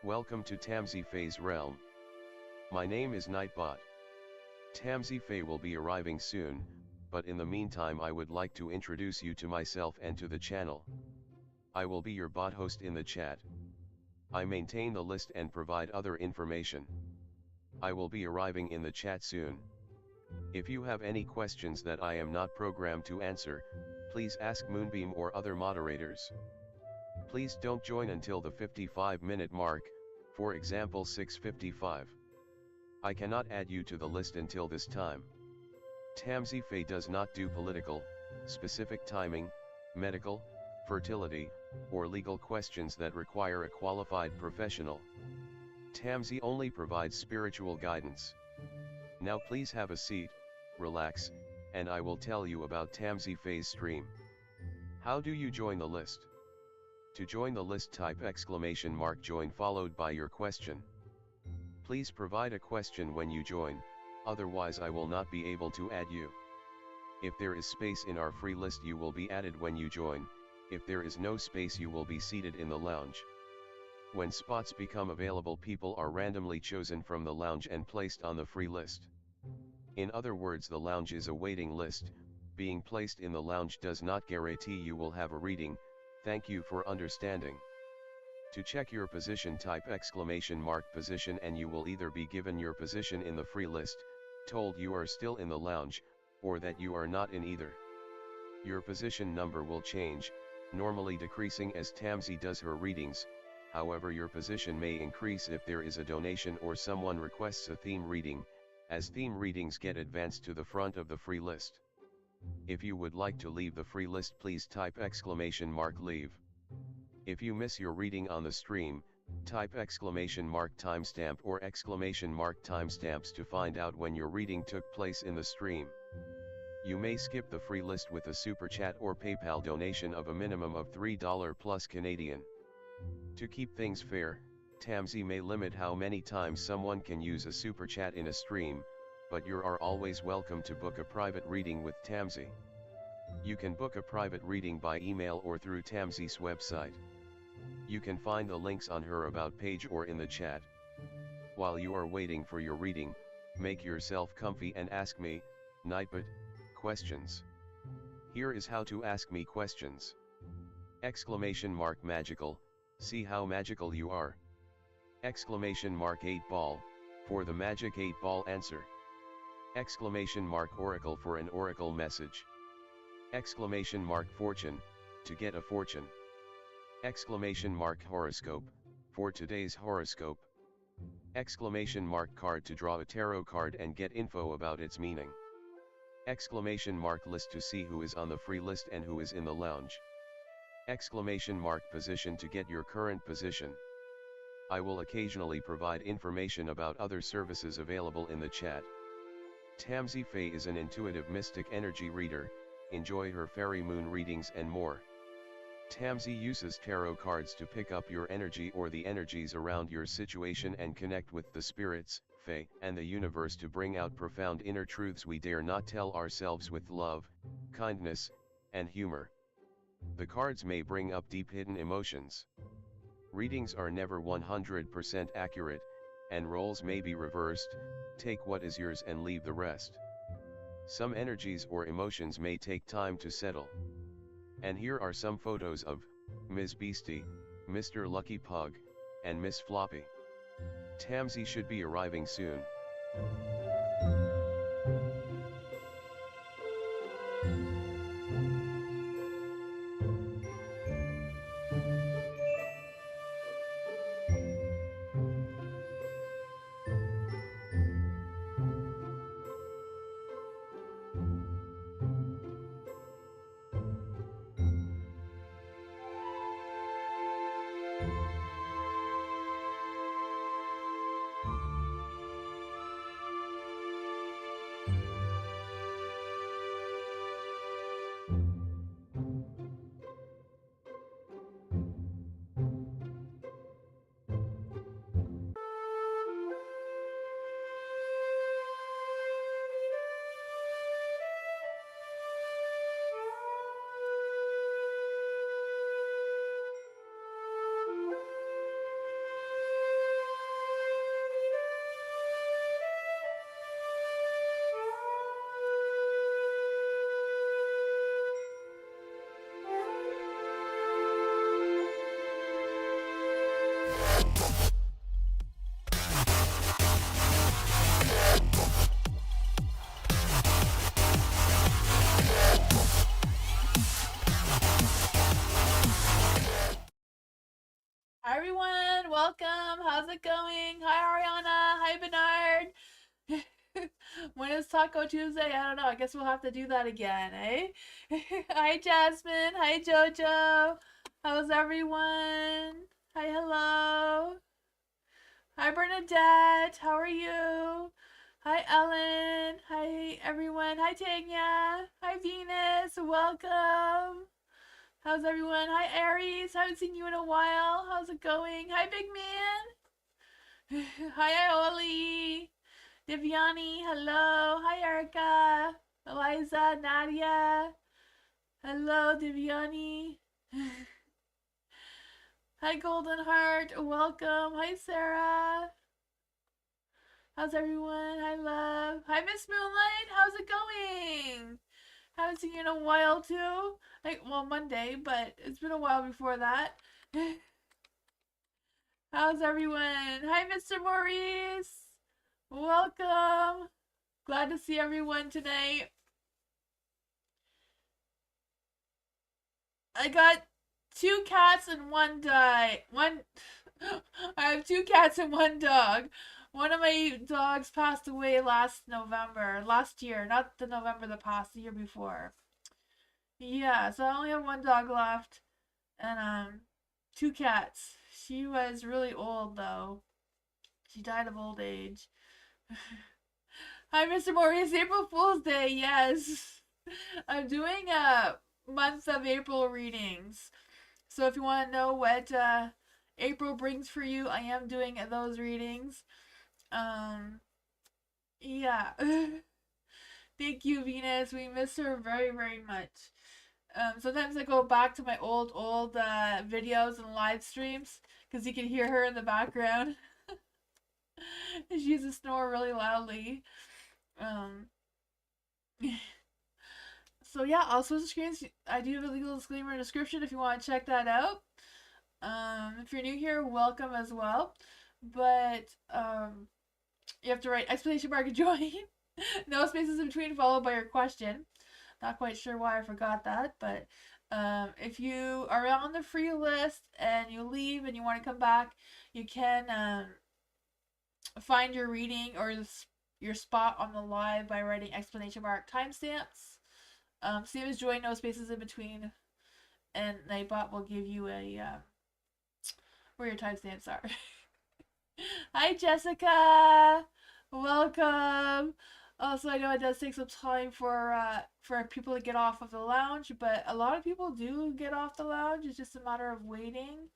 Welcome to Tamsy Fae's realm. My name is Nightbot. Tamsy Fae will be arriving soon, but in the meantime I would like to introduce you to myself and to the channel. I will be your bot host in the chat. I maintain the list and provide other information. I will be arriving in the chat soon. If you have any questions that I am not programmed to answer, please ask Moonbeam or other moderators. Please don't join until the 55-minute mark, for example 6:55. I cannot add you to the list until this time. Tamsy Fae does not do political, specific timing, medical, fertility, or legal questions that require a qualified professional. Tamsy only provides spiritual guidance. Now please have a seat, relax, and I will tell you about Tamsy Fae's stream. How do you join the list? To join the list, type !join followed by your question. Please provide a question when you join, otherwise I will not be able to add you. If there is space in our free list you will be added when you join. If there is no space you will be seated in the lounge. When spots become available, people are randomly chosen from the lounge and placed on the free list. In other words, the lounge is a waiting list. Being placed in the lounge does not guarantee you will have a reading. Thank you for understanding. To check your position, type !position and you will either be given your position in the free list, told you are still in the lounge, or that you are not in either. Your position number will change, normally decreasing as Tamsy does her readings. However, your position may increase if there is a donation or someone requests a theme reading, as theme readings get advanced to the front of the free list. If you would like to leave the free list, please type !leave. If you miss your reading on the stream, type !timestamp or !timestamps to find out when your reading took place in the stream. You may skip the free list with a super chat or PayPal donation of a minimum of $3 plus Canadian. To keep things fair, Tamsy may limit how many times someone can use a super chat in a stream, but you are always welcome to book a private reading with Tamsy. You can book a private reading by email or through Tamsy's website. You can find the links on her about page or in the chat. While you are waiting for your reading, make yourself comfy and ask me, Nightbot, questions. Here is how to ask me questions. !magical, see how magical you are. !8 ball, for the magic 8 ball answer. !oracle for an oracle message. !fortune, to get a fortune. !horoscope, for today's horoscope. !card to draw a tarot card and get info about its meaning. !list to see who is on the free list and who is in the lounge. !position to get your current position. I will occasionally provide information about other services available in the chat. Tamsy Fae is an intuitive mystic energy reader. Enjoy her fairy moon readings and more. Tamsy uses tarot cards to pick up your energy or the energies around your situation and connect with the spirits, Fae, and the universe to bring out profound inner truths we dare not tell ourselves with love, kindness, and humor. The cards may bring up deep hidden emotions. Readings are never 100% accurate, and roles may be reversed. Take what is yours and leave the rest. Some energies or emotions may take time to settle. And here are some photos of Ms. Beastie, Mr. Lucky Pug, and Miss Floppy. Tamsy should be arriving soon. Hi everyone, welcome. How's it going? Hi Ariana. Hi Bernard. When is Taco Tuesday? I don't know. I guess we'll have to do that again, eh? Hi Jasmine. Hi Jojo. How's everyone? Hi, hello. Hi Bernadette. How are you? Hi Ellen. Hi everyone. Hi Tanya. Hi Venus. Welcome. How's everyone? Hi Aries. Haven't seen you in a while. How's it going? Hi Big Man. Hi Ioli. Divyani. Hello. Hi Erica. Eliza. Nadia. Hello Divyani. Hi Golden Heart. Welcome. Hi Sarah. How's everyone? Hi Love. Hi Miss Moonlight. How's it going? Haven't seen you in a while too. Like, well, Monday, but it's been a while before that. How's everyone? Hi, Mr. Maurice. Welcome. Glad to see everyone tonight. I got 2 cats and 1 dog. I have 2 cats and 1 dog. One of my dogs passed away last November, last year, not the November that passed, the year before. Yeah, so I only have 1 dog left, and 2 cats. She was really old though. She died of old age. Hi, Mr. Maurice. April Fool's Day. Yes, I'm doing a month of April readings. So if you want to know what April brings for you, I am doing those readings. Yeah. Thank you, Venus. We miss her very, very much. Sometimes I go back to my old videos and live streams because you can hear her in the background. She used to snore really loudly. Um, so yeah, I'll switch screens. I do have a legal disclaimer description if you want to check that out. If you're new here, welcome as well. But you have to write exclamation mark and join. No spaces in between, followed by your question. Not quite sure why I forgot that, but if you are on the free list and you leave and you want to come back, you can find your reading or your spot on the live by writing exclamation mark timestamps. Same as join, no spaces in between, and Nightbot will give you a where your timestamps are. Hi Jessica, welcome. Also, I know it does take some time for people to get off of the lounge, but a lot of people do get off the lounge. It's just a matter of waiting.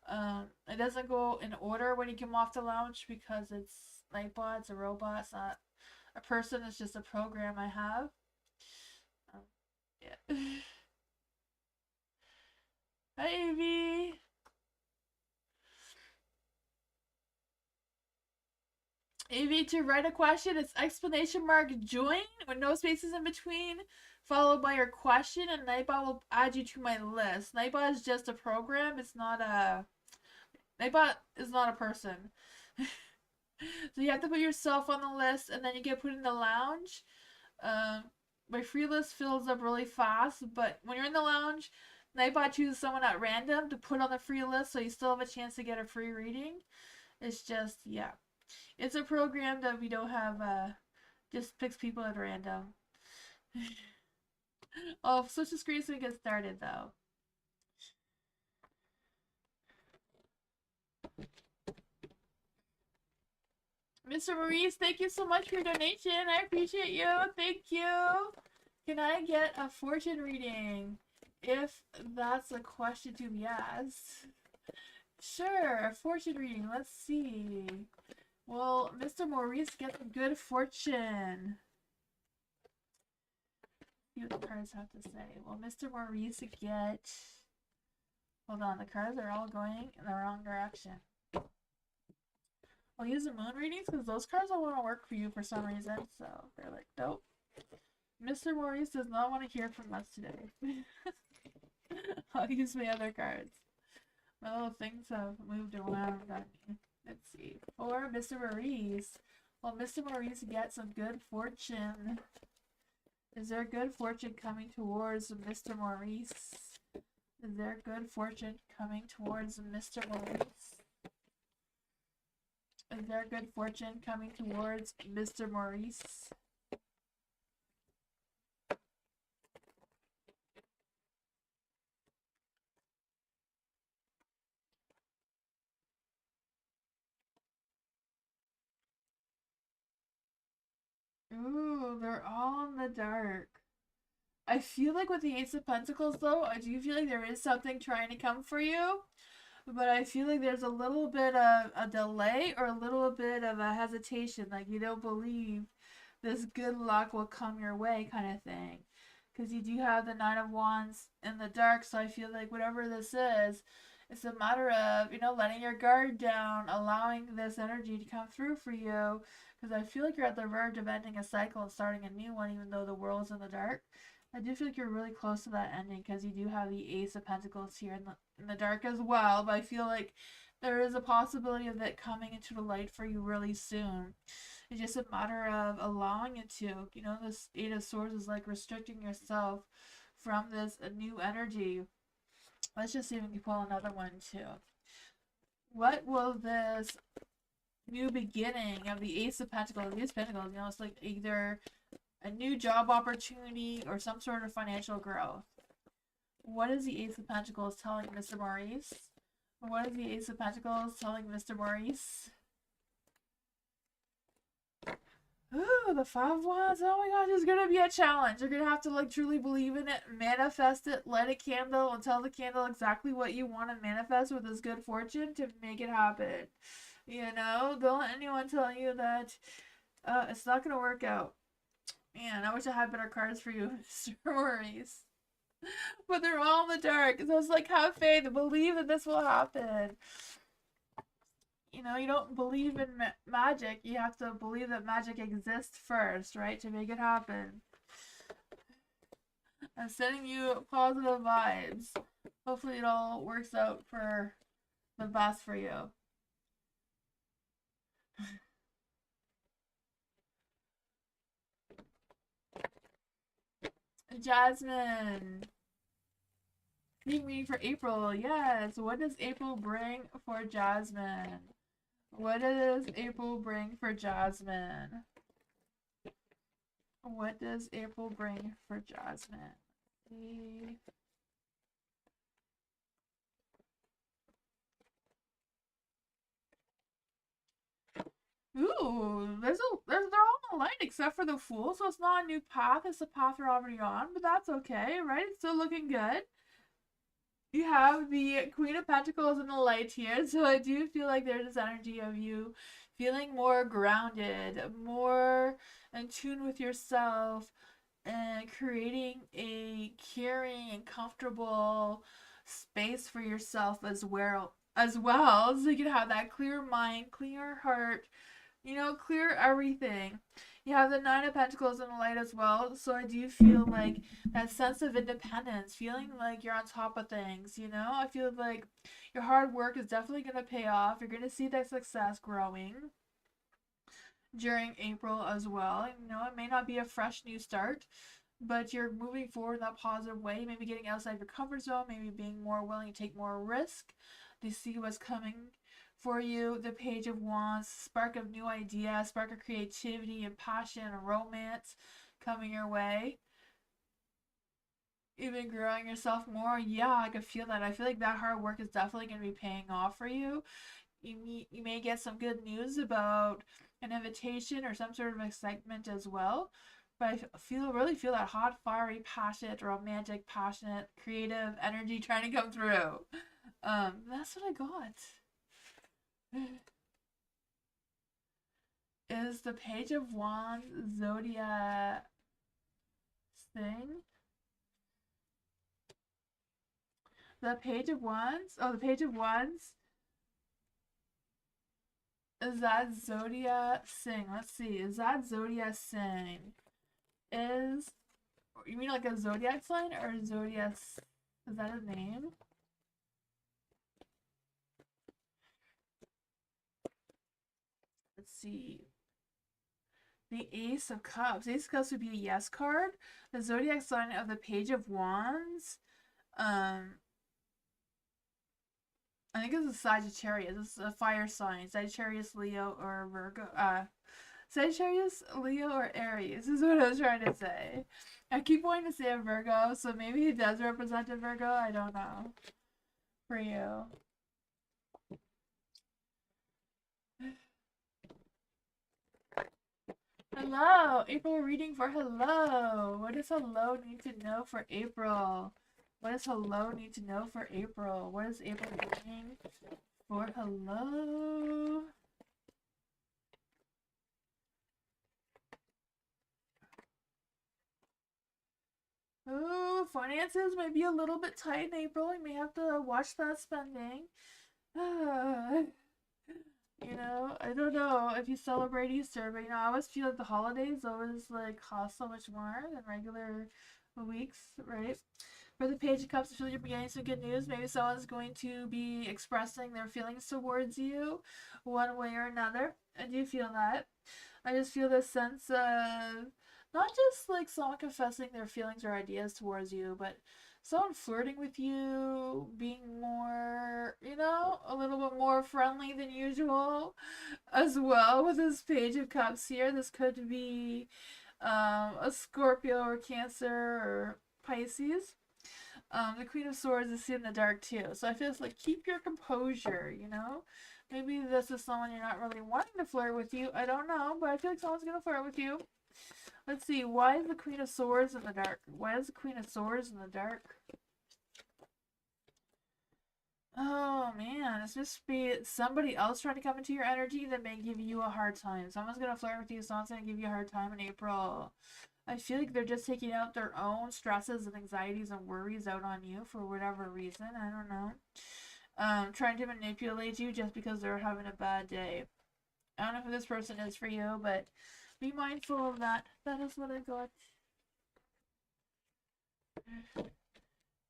It doesn't go in order when you come off the lounge because it's Nightbot, it's a robot, it's not a person, it's just a program I have. Yeah. Hi, Evie. Evie, to write a question, it's exclamation mark join with no spaces in between, followed by your question, and Nightbot will add you to my list. Nightbot is just a program. It's not a Nightbot is not a person. So you have to put yourself on the list, and then you get put in the lounge. My free list fills up really fast, but when you're in the lounge, Nightbot chooses someone at random to put on the free list, so you still have a chance to get a free reading. It's just, yeah. It's a program that we don't have, just picks people at random. I'll switch the screen so we get started, though. Mr. Maurice, thank you so much for your donation. I appreciate you. Thank you. Can I get a fortune reading? If that's a question to be asked. Sure, a fortune reading. Let's see. Will Mr. Maurice get a good fortune? See what the cards have to say. Will Mr. Maurice get... Hold on, the cards are all going in the wrong direction. I'll use the moon readings because those cards don't want to work for you for some reason. So they're like, nope. Mr. Maurice does not want to hear from us today. I'll use my other cards. My little things have moved around on me. Let's see. For Mr. Maurice. Will Mr. Maurice get some good fortune? Is there good fortune coming towards Mr. Maurice? Is there good fortune coming towards Mr. Maurice? Is there good fortune coming towards Mr. Maurice? Ooh, they're all in the dark. I feel like with the Ace of Pentacles, though, I do feel like there is something trying to come for you. But I feel like there's a little bit of a delay or a little bit of a hesitation. Like you don't believe this good luck will come your way kind of thing. Because you do have the Nine of Wands in the dark. So I feel like whatever this is, it's a matter of, letting your guard down, allowing this energy to come through for you. Because I feel like you're at the verge of ending a cycle and starting a new one, even though the world's in the dark. I do feel like you're really close to that ending because you do have the Ace of Pentacles here in the dark as well. But I feel like there is a possibility of it coming into the light for you really soon. It's just a matter of allowing it to. This Eight of Swords is like restricting yourself from this new energy. Let's just see if we can pull another one too. What will this new beginning of the Ace of Pentacles, these Pentacles, it's like either a new job opportunity or some sort of financial growth. What is the Ace of Pentacles telling Mr. Maurice? What is the Ace of Pentacles telling Mr. Maurice? Ooh, the Five of Wands. Oh my gosh, it's gonna be a challenge. You're gonna have to like truly believe in it, manifest it, light a candle, and tell the candle exactly what you want to manifest with this good fortune to make it happen. Don't let anyone tell you that it's not gonna work out. Man, I wish I had better cards for you, Mr. Maurice. But they're all in the dark. So it's like, have faith, believe that this will happen. You don't believe in magic. You have to believe that magic exists first, right? To make it happen. I'm sending you positive vibes. Hopefully it all works out for the best for you. Jasmine. Peak reading for April. Yes. What does April bring for Jasmine? What does April bring for Jasmine? What does April bring for Jasmine? Ooh, they're all aligned except for the Fool, so it's not a new path. It's the path you're already on, but that's okay, right? It's still looking good. You have the Queen of Pentacles in the light here, so I do feel like there's this energy of you feeling more grounded, more in tune with yourself, and creating a caring and comfortable space for yourself as well. So you can have that clear mind, clear heart, clear everything. You have the Nine of Pentacles in the light as well, so I do feel like that sense of independence, feeling like you're on top of things, I feel like your hard work is definitely going to pay off. You're going to see that success growing during April as well. It may not be a fresh new start, but you're moving forward in that positive way, maybe getting outside your comfort zone, maybe being more willing to take more risk to see what's coming for you. The Page of Wands, spark of new ideas, spark of creativity and passion and romance coming your way. Even growing yourself more. Yeah, I can feel that. I feel like that hard work is definitely going to be paying off for you. You may get some good news about an invitation or some sort of excitement as well. But I really feel that hot, fiery, passionate, romantic, passionate, creative energy trying to come through. That's what I got. Is the Page of Wands zodiac thing? The Page of Wands? Oh, the Page of Wands. Is that zodiac thing? Let's see. Is that zodiac thing? You mean like a zodiac sign or zodiac? Is that a name? see. The Ace of Cups. Ace of Cups would be a yes card. The zodiac sign of the Page of Wands. I think it's a Sagittarius. It's a fire sign. Sagittarius, Leo, or Virgo. Sagittarius, Leo, or Aries is what I was trying to say. I keep wanting to say a Virgo, so maybe he does represent a Virgo. I don't know. For you. Hello! April reading for hello. What does hello need to know for April? What does hello need to know for April? What is April doing for hello? Oh, finances might be a little bit tight in April. You may have to watch that spending. You know, I don't know if you celebrate Easter, but you know, I always feel like the holidays always like cost so much more than regular weeks, right? For the Page of Cups, I feel like you're beginning some good news. Maybe someone's going to be expressing their feelings towards you one way or another. I do feel that. I just feel this sense of not just like someone confessing their feelings or ideas towards you, but someone flirting with you, being more, you know, a little bit more friendly than usual as well with this Page of Cups here. This could be a Scorpio or Cancer or Pisces. The Queen of Swords is in the dark too. So I feel it's like keep your composure, you know? Maybe this is someone you're not really wanting to flirt with you. I don't know, but I feel like someone's gonna flirt with you. Let's see, why is the Queen of Swords in the dark? Why is the Queen of Swords in the dark? Oh man, it's just be somebody else trying to come into your energy that may give you a hard time. Someone's gonna flirt with you, someone's gonna give you a hard time in April. I feel like they're just taking out their own stresses and anxieties and worries out on you for whatever reason. I don't know. Trying to manipulate you just because they're having a bad day. I don't know who this person is for you, but be mindful of that. That is what I got.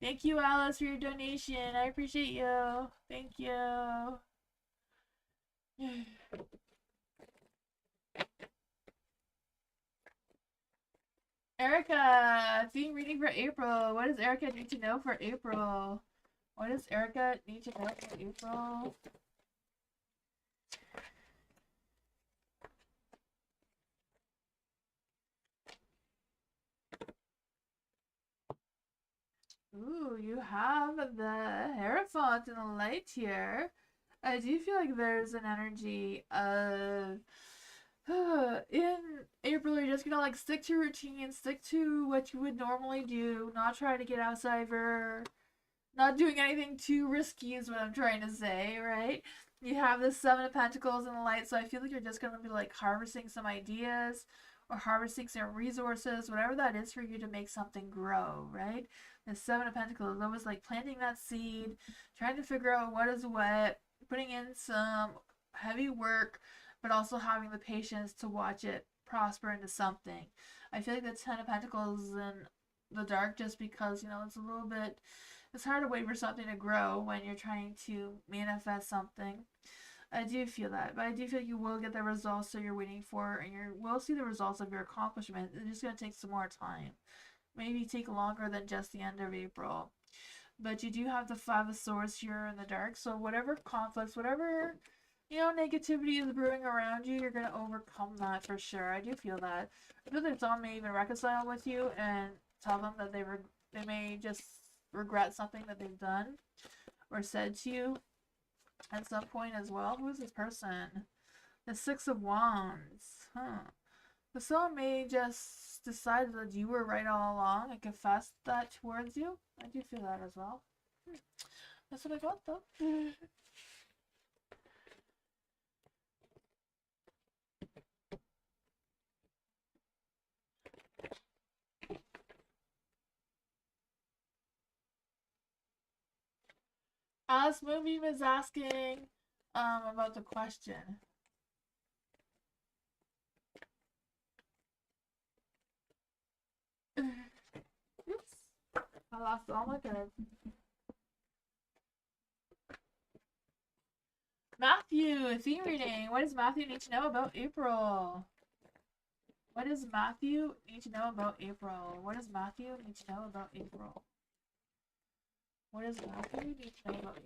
Thank you, Alice, for your donation. I appreciate you. Thank you. Erica, theme reading for April. What does Erica need to know for April? What does Erica need to know for April? Ooh, you have the Hierophant in the light here. I do feel like there's an energy of in April you're just gonna like stick to routine, stick to what you would normally do, not try to get outside for not doing anything too risky is what I'm trying to say, right? You have this Seven of Pentacles in the light, so I feel like you're just gonna be like harvesting some ideas or harvesting some resources, whatever that is for you to make something grow, right? The Seven of Pentacles is always like planting that seed, trying to figure out what is what, putting in some heavy work, but also having the patience to watch it prosper into something. I feel like the Ten of Pentacles is in the dark just because, you know, it's a little bit it's hard to wait for something to grow when you're trying to manifest something. I do feel that, but I do feel like you will get the results that you're waiting for, and you will see the results of your accomplishment. It's just going to take some more time. Maybe take longer than just the end of April. But you do have the Five of Swords here in the dark, so whatever conflicts, whatever, you know, negativity is brewing around you, you're going to overcome that for sure. I do feel that. I feel like someone may even reconcile with you and tell them that they may just regret something that they've done or said to you at some point as well. Who is this person? The Six of Wands. So someone may just decide that you were right all along and confess that towards you. I do feel that as well. That's what I got though. Alice Moonbeam is asking about the question. Oops. I lost all my cards. Matthew, theme reading. What does Matthew need to know about April? What does Matthew need to know about April? What does Matthew need to know about April? What does Matthew need to know about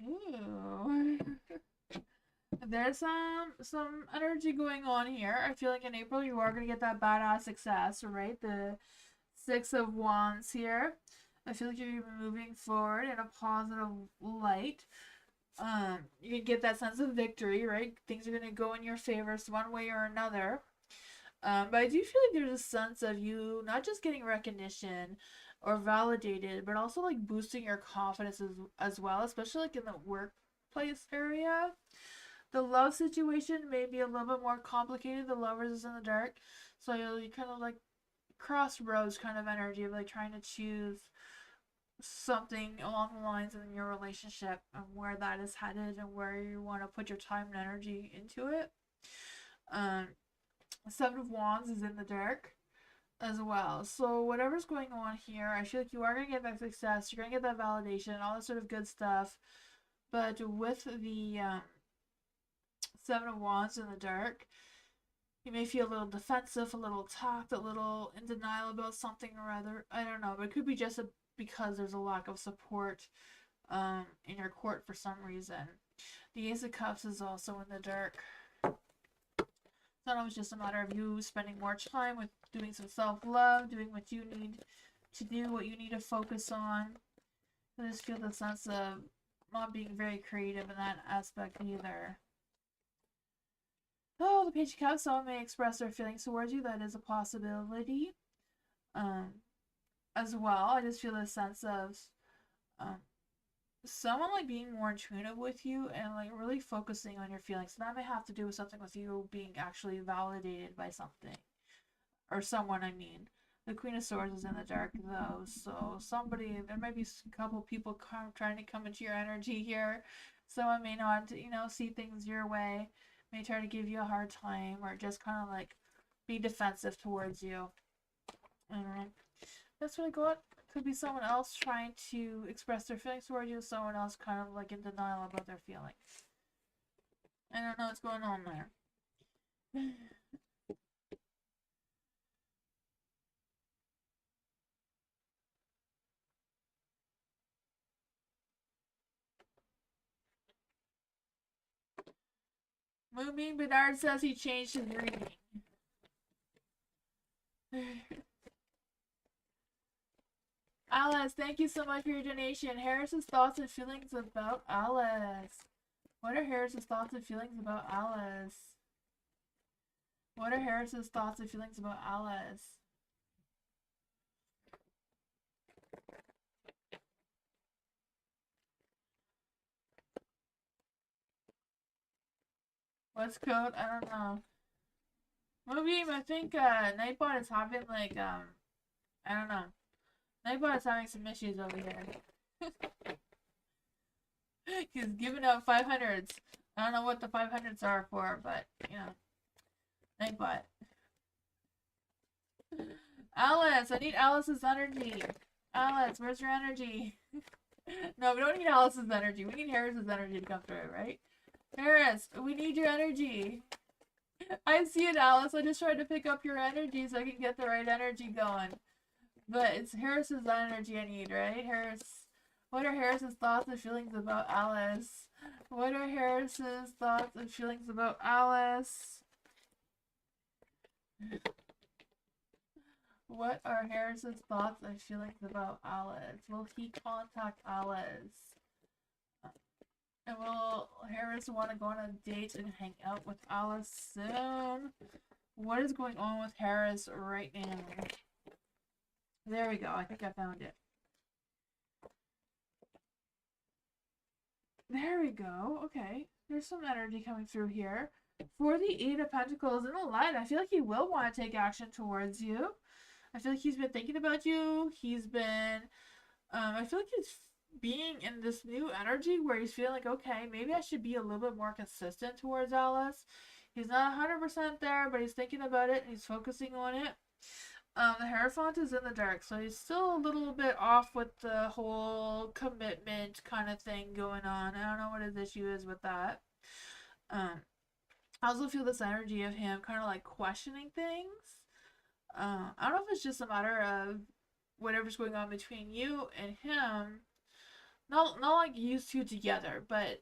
April? Ooh. There's some energy going on here. I feel like in April you are gonna get that badass success, right? The Six of Wands here. I feel like you're moving forward in a positive light. You can get that sense of victory, right? Things are gonna go in your favor one way or another. But I do feel like there's a sense of you not just getting recognition or validated, but also like boosting your confidence as well, especially like in the workplace area. The love situation may be a little bit more complicated. The lovers is in the dark, so you kind of like crossroads kind of energy of like trying to choose something along the lines of your relationship and where that is headed and where you want to put your time and energy into it. Seven of Wands is in the dark as well. So whatever's going on here, I feel like you are going to get that success. You're going to get that validation, all that sort of good stuff. But with the Seven of Wands in the dark, you may feel a little defensive, a little attacked, a little in denial about something or other. I don't know, but it could be just because there's a lack of support in your court for some reason. The Ace of Cups is also in the dark. It's not always just a matter of you spending more time with doing some self-love, doing what you need to do, what you need to focus on. I just feel the sense of not being very creative in that aspect either. Oh, the Page of Cups, someone may express their feelings towards you. That is a possibility. As well, I just feel a sense of someone like being more intuitive with you and like really focusing on your feelings. So that may have to do with something with you being actually validated by something or someone. I mean, the Queen of Swords is in the dark though, so there might be a couple people trying to come into your energy here. Someone may not, see things your way, may try to give you a hard time or just kind of like be defensive towards you. Alright. That's what I got. Could be someone else trying to express their feelings towards you, someone else kind of like in denial about their feelings. I don't know what's going on there. Moonbeam Bernard says he changed his reading. Alice, thank you so much for your donation. Harris's thoughts and feelings about Alice. What are Harris's thoughts and feelings about Alice? What are Harris's thoughts and feelings about Alice? What's code? I don't know. Moonbeam, I think Nightbot is having like I don't know. Nightbot is having some issues over here. He's giving out 500s. I don't know what the 500s are for, but Nightbot. Alice, I need Alice's energy. Alice, where's your energy? No, we don't need Alice's energy. We need Harris's energy to come through, right? Harris, we need your energy. I see it, Alice. I just tried to pick up your energy so I can get the right energy going. But it's Harris's energy I need, right? Harris. What are Harris's thoughts and feelings about Alice? What are Harris's thoughts and feelings about Alice? What are Harris's thoughts and feelings about Alice? Will he contact Alice? And will Harris want to go on a date and hang out with Alice soon? What is going on with Harris right now? There we go. I think I found it. There we go. Okay. There's some energy coming through here. For the Eight of Pentacles in the light, I feel like he will want to take action towards you. I feel like he's been thinking about you. He's been... I feel like he's being in this new energy where he's feeling like, okay, maybe I should be a little bit more consistent towards Alice. He's not 100% there, but he's thinking about it and he's focusing on it. The Hierophant is in the dark, so he's still a little bit off with the whole commitment kind of thing going on. I don't know what his issue is with that. Um, I also feel this energy of him kind of like questioning things. I don't know if it's just a matter of whatever's going on between you and him. Not like you two together, but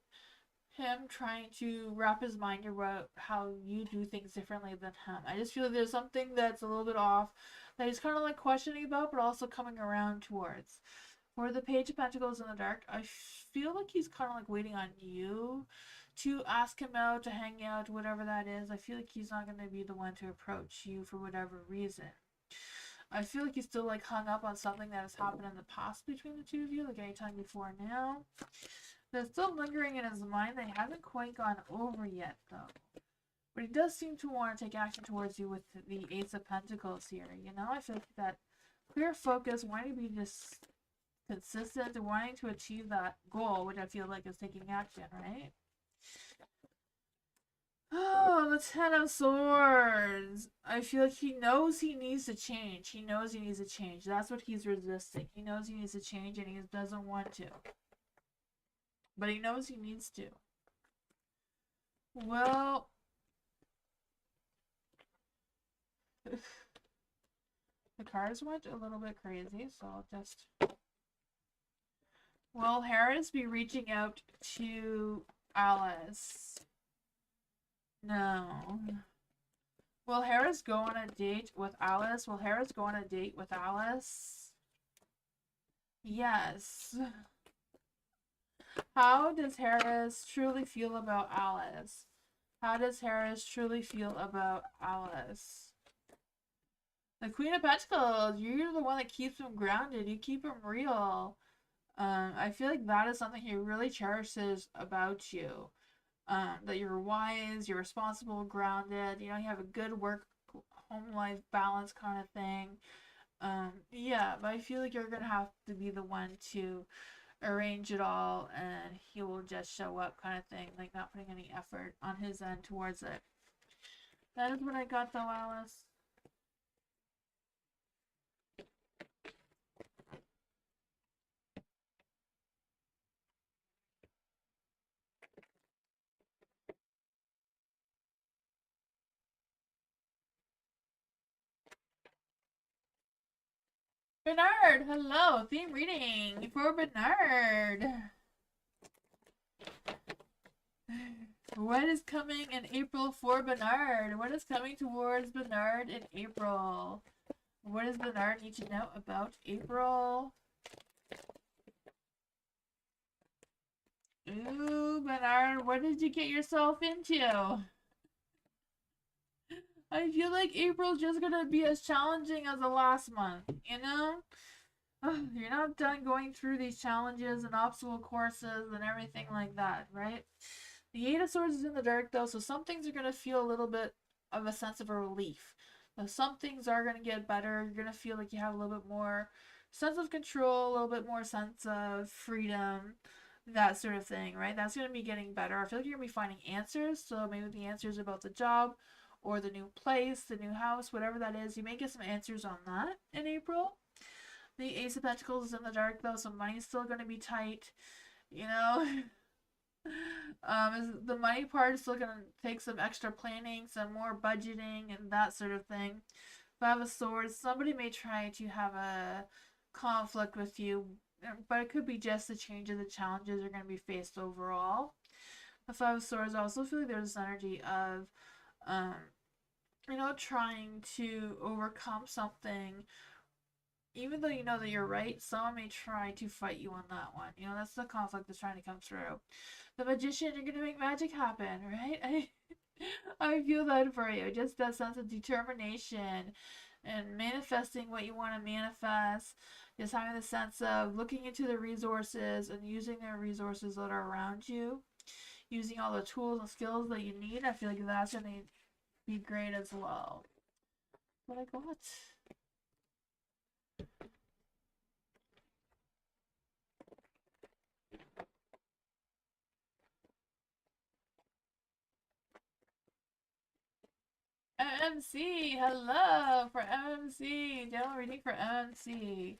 him trying to wrap his mind around how you do things differently than him. I just feel like there's something that's a little bit off that he's kind of like questioning about, but also coming around towards. For the Page of Pentacles in the dark, I feel like he's kind of like waiting on you to ask him out, to hang out, whatever that is. I feel like he's not going to be the one to approach you for whatever reason. I feel like he's still like hung up on something that has happened in the past between the two of you, like anytime before now. That's still lingering in his mind. They haven't quite gone over yet, though. But he does seem to want to take action towards you with the Ace of Pentacles here. You know, I feel like that clear focus, wanting to be just consistent and wanting to achieve that goal, which I feel like is taking action, right? Oh, the Ten of Swords. I feel like he knows he needs to change. He knows he needs to change. That's what he's resisting. He knows he needs to change and he doesn't want to. But he knows he needs to. Well, the cards went a little bit crazy, so I'll just... Will Harris be reaching out to Alice? No. Will Harris go on a date with Alice? Will Harris go on a date with Alice? Yes. How does Harris truly feel about Alice? How does Harris truly feel about Alice? The Queen of Pentacles, you're the one that keeps him grounded. You keep him real. I feel like that is something he really cherishes about you. That you're wise, you're responsible, grounded. You know, you have a good work-home life balance kind of thing. Yeah, but I feel like you're gonna have to be the one to arrange it all, and he will just show up kind of thing, like not putting any effort on his end towards it. That is what I got though, Alice. Bernard, hello, theme reading for Bernard. What is coming in April for Bernard? What is coming towards Bernard in April? What does Bernard need to know about April? Ooh, Bernard, what did you get yourself into? I feel like April's just gonna be as challenging as the last month, you know? You're not done going through these challenges and obstacle courses and everything like that, right? The Eight of Swords is in the dark though, so some things are going to feel a little bit of a sense of a relief. Now, some things are going to get better. You're going to feel like you have a little bit more sense of control, a little bit more sense of freedom, that sort of thing, right? That's going to be getting better. I feel like you're going to be finding answers, so maybe the answers about the job or the new place, the new house, whatever that is. You may get some answers on that in April. The Ace of Pentacles is in the dark though, so money's still going to be tight, you know? The money part is still going to take some extra planning, some more budgeting, and that sort of thing. Five of Swords, somebody may try to have a conflict with you, but it could be just the changes, the challenges are going to be faced overall. The Five of Swords, I also feel like there's this energy of, you know, trying to overcome something. Even though you know that you're right, someone may try to fight you on that one. You know, that's the conflict that's trying to come through. The Magician, you're going to make magic happen, right? I feel that for you. Just that sense of determination and manifesting what you want to manifest. Just having the sense of looking into the resources and using the resources that are around you. Using all the tools and skills that you need. I feel like that's going to be great as well. What I got? MMC, hello for MMC. General reading for MMC.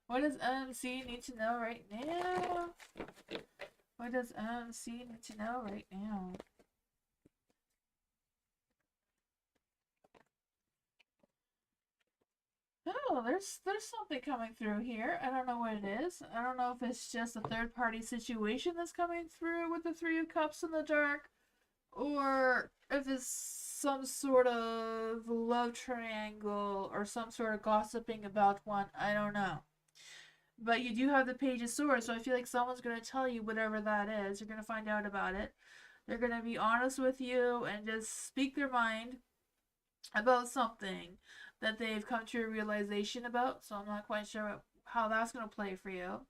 What does MMC need to know right now? What does MMC need to know right now? Oh, there's something coming through here. I don't know what it is. I don't know if it's just a third party situation that's coming through with the Three of Cups in the dark, or if it's some sort of love triangle or some sort of gossiping about one. I don't know. But you do have the Page of Swords, so I feel like someone's going to tell you whatever that is. You're going to find out about it. They're going to be honest with you and just speak their mind about something that they've come to a realization about. So I'm not quite sure how that's going to play for you.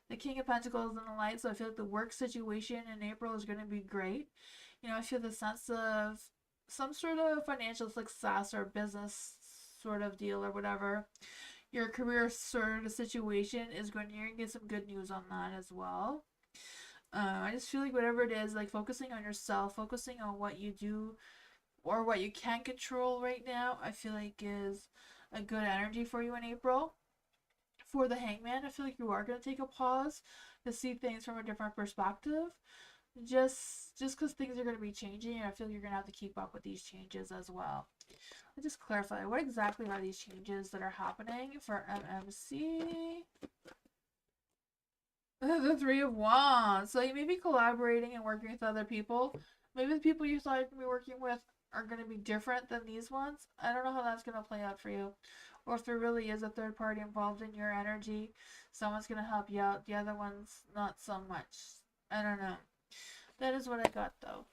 The King of Pentacles in the light, so I feel like the work situation in April is going to be great. You know, I feel the sense of some sort of financial success or business sort of deal or whatever. Your career sort of situation is going to, you're going to get some good news on that as well. I just feel like whatever it is, like focusing on yourself, focusing on what you do or what you can control right now, I feel like is a good energy for you in April. For the Hangman, I feel like you are going to take a pause to see things from a different perspective. Just because things are going to be changing, and I feel like you're going to have to keep up with these changes as well. Let's just clarify, what exactly are these changes that are happening for MMC? The Three of Wands. So you may be collaborating and working with other people. Maybe the people you thought you'd be working with are going to be different than these ones. I don't know how that's going to play out for you. Or if there really is a third party involved in your energy, someone's going to help you out. The other one's not so much. I don't know. That is what I got though.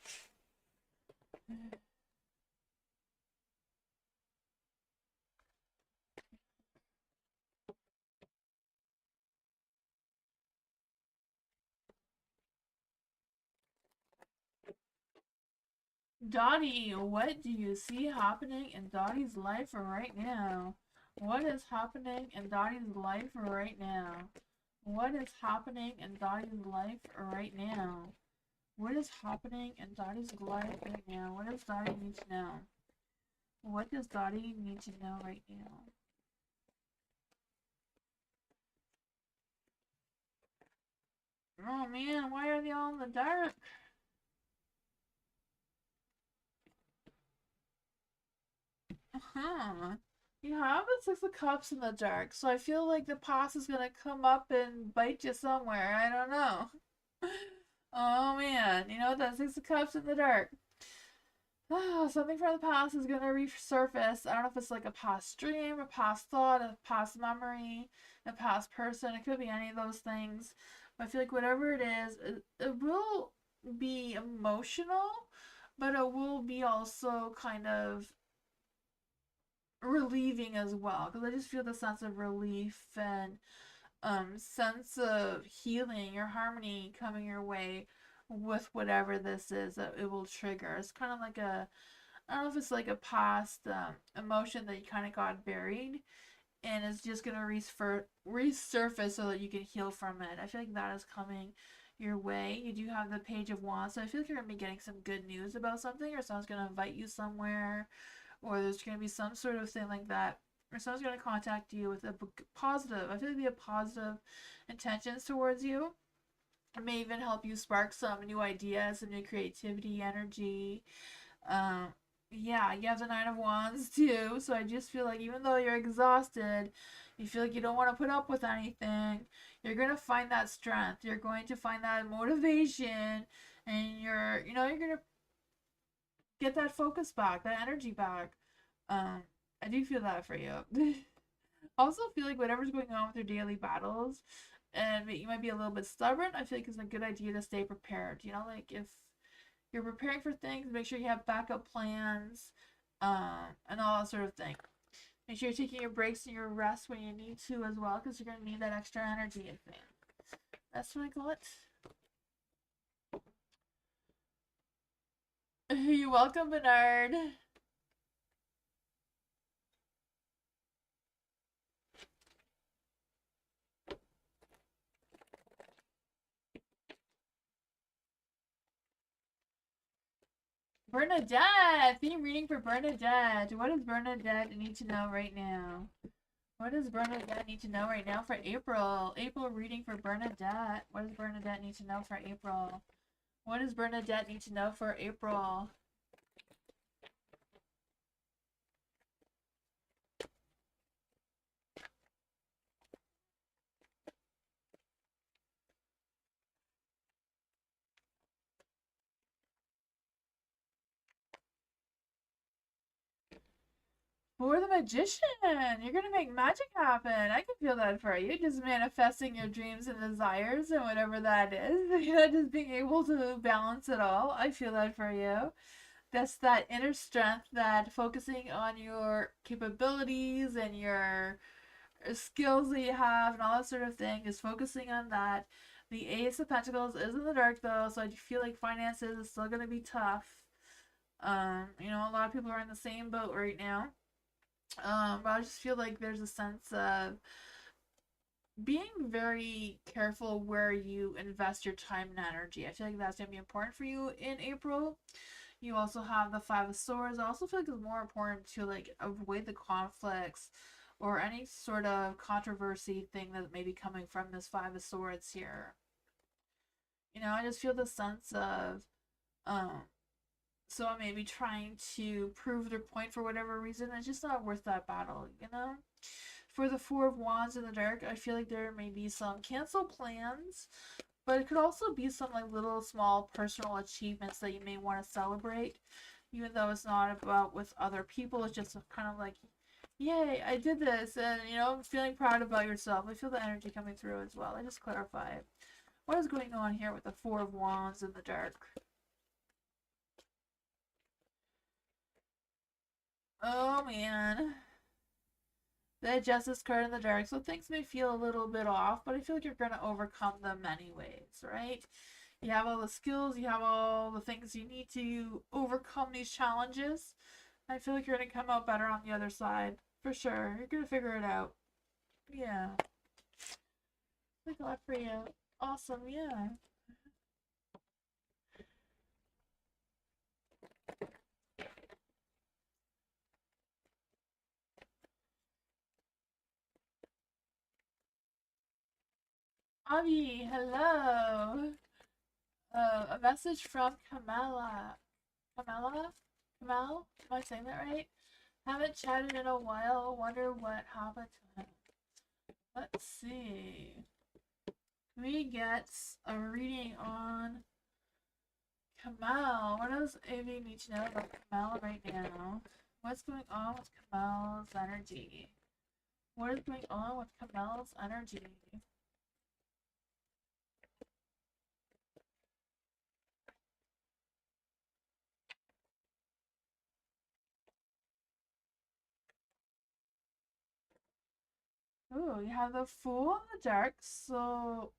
Dottie, what do you see happening in Dottie's life right now? What is happening in Dottie's life right now? What is happening in Dottie's life right now? What is happening in Dottie's life right now? What does Dottie need to know? What does Dottie need to know right now? Oh man, why are they all in the dark? Huh. You have the Six of Cups in the dark, so I feel like the past is gonna come up and bite you somewhere. I don't know. Oh man, you know that Six of Cups in the dark. Something from the past is gonna resurface. I don't know if it's like a past dream, a past thought, a past memory, a past person. It could be any of those things. But I feel like whatever it is, it will be emotional, but it will be also kind of relieving as well. Because I just feel the sense of relief and sense of healing or harmony coming your way with whatever this is that it will trigger. It's kind of like a, I don't know if it's like a past emotion that you kind of got buried and it's just going to resurface so that you can heal from it. I feel like that is coming your way. You do have the Page of Wands, so I feel like you're going to be getting some good news about something, or someone's going to invite you somewhere, or there's going to be some sort of thing like that, or someone's going to contact you with a positive, I feel like they have positive intentions towards you. It may even help you spark some new ideas, some new creativity, energy. Um, yeah, you have the Nine of Wands too, so I just feel like even though you're exhausted, you feel like you don't want to put up with anything, you're going to find that strength, you're going to find that motivation, and you're going to get that focus back, that energy back. I do feel that for you. I also feel like whatever's going on with your daily battles, and you might be a little bit stubborn, I feel like it's a good idea to stay prepared. You know, like if you're preparing for things, make sure you have backup plans, and all that sort of thing. Make sure you're taking your breaks and your rest when you need to as well, because you're going to need that extra energy, I think. That's what I got. You're welcome, Bernard. Bernadette! Theme reading for Bernadette. What does Bernadette need to know right now? What does Bernadette need to know right now for April? April reading for Bernadette. What does Bernadette need to know for April? What does Bernadette need to know for April? For the Magician, you're gonna make magic happen. I can feel that for you. Just manifesting your dreams and desires and whatever that is. You know, just being able to balance it all. I feel that for you. That's that inner strength, that focusing on your capabilities and your skills that you have and all that sort of thing, is focusing on that. The Ace of Pentacles is in the dark though, so I feel like finances is still gonna be tough. You know, a lot of people are in the same boat right now. But I just feel like there's a sense of being very careful where you invest your time and energy. I feel like that's gonna be important for you in April. You also have the Five of Swords. I also feel like it's more important to like avoid the conflicts or any sort of controversy thing that may be coming from this Five of Swords here. You know, I just feel the sense of um someone maybe trying to prove their point for whatever reason. It's just not worth that battle, you know? For the Four of Wands in the dark, I feel like there may be some cancel plans, but it could also be some like little small personal achievements that you may want to celebrate, even though it's not about with other people. It's just kind of like, yay, I did this, and you know, feeling proud about yourself. I feel the energy coming through as well. I just clarify what is going on here with the Four of Wands in the dark. Oh man. The Justice card in the dark, so things may feel a little bit off, but I feel like you're going to overcome them anyways, right? You have all the skills, you have all the things you need to overcome these challenges. I feel like you're going to come out better on the other side, for sure. You're going to figure it out. Yeah. Good luck for you. Awesome, yeah. Avi, hello. A message from Kamala. Kamala? Kamal? Am I saying that right? Haven't chatted in a while. Wonder what happened to him. Let's see. We get a reading on Kamal. What does Avi need to know about Kamal right now? What's going on with Kamal's energy? What is going on with Kamal's energy? Ooh, you have the Fool in the dark, so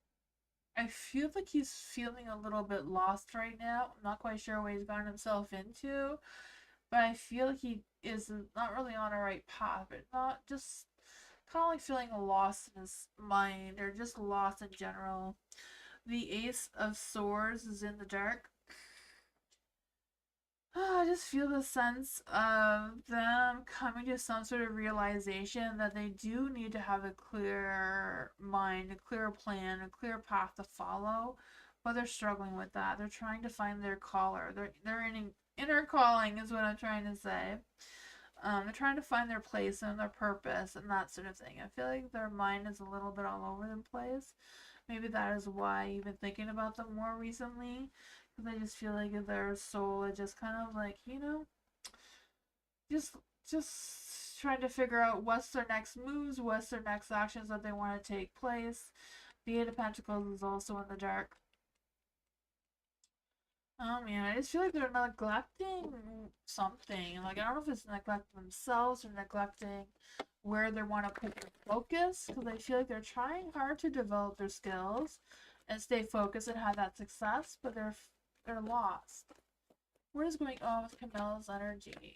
I feel like he's feeling a little bit lost right now. I'm not quite sure what he's gotten himself into, but I feel like he is not really on a right path, but not just kind of like feeling lost in his mind or just lost in general. The Ace of Swords is in the dark. I just feel the sense of them coming to some sort of realization that they do need to have a clear mind, a clear plan, a clear path to follow, but they're struggling with that. They're trying to find their caller. They're in inner calling is what I'm trying to say. They're trying to find their place and their purpose and that sort of thing. I feel like their mind is a little bit all over the place. Maybe that is why you've been thinking about them more recently. Because I just feel like their soul is just kind of like, you know, just just trying to figure out what's their next moves, what's their next actions that they want to take place. The Eight of Pentacles is also in the dark. Oh man, I just feel like they're neglecting something. Like, I don't know if it's neglecting themselves or neglecting where they want to put their focus. Because I feel like they're trying hard to develop their skills and stay focused and have that success, but they're lost. What is going on with Camilla's energy?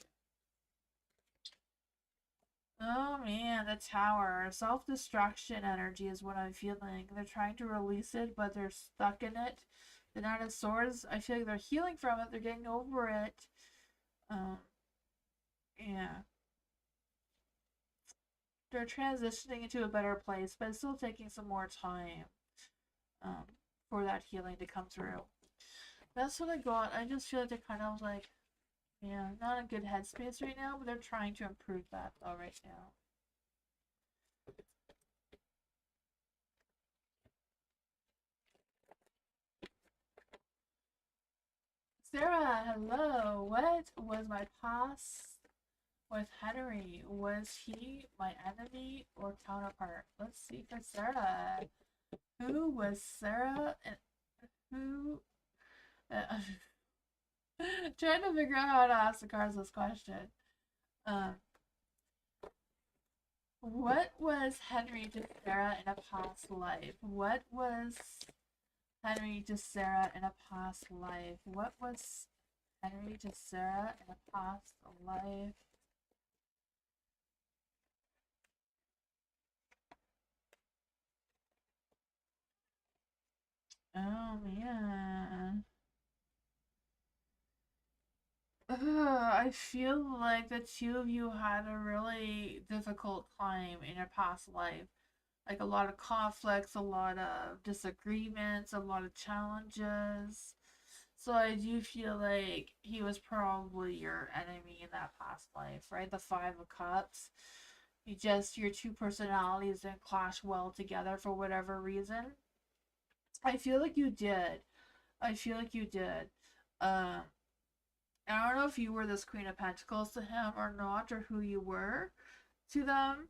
Oh man, the Tower. Self-destruction energy is what I'm feeling. They're trying to release it, but they're stuck in it The Nine of Swords, I feel like they're healing from it. They're getting over it. Um, yeah. They're transitioning into a better place, but it's still taking some more time um, for that healing to come through. That's what I got. I just feel like they're kind of like, yeah, not in a good headspace right now, but they're trying to improve that though right now. Sarah, hello. What was my past with Henry? Was he my enemy or counterpart? Let's see for Sarah. Who was Sarah and who? Uh, trying to figure out how to ask the cards this question. Um, what was Henry to Sarah in a past life? What was Henry to Sarah in a past life? What was Henry to Sarah in a past life? Oh man. I feel like the two of you had a really difficult time in your past life. Like a lot of conflicts, a lot of disagreements, a lot of challenges. So I do feel like he was probably your enemy in that past life, right? The Five of Cups. Your two personalities didn't clash well together for whatever reason. I feel like you did. I feel like you did. Um, I don't know if you were this Queen of Pentacles to him or not, or who you were to them,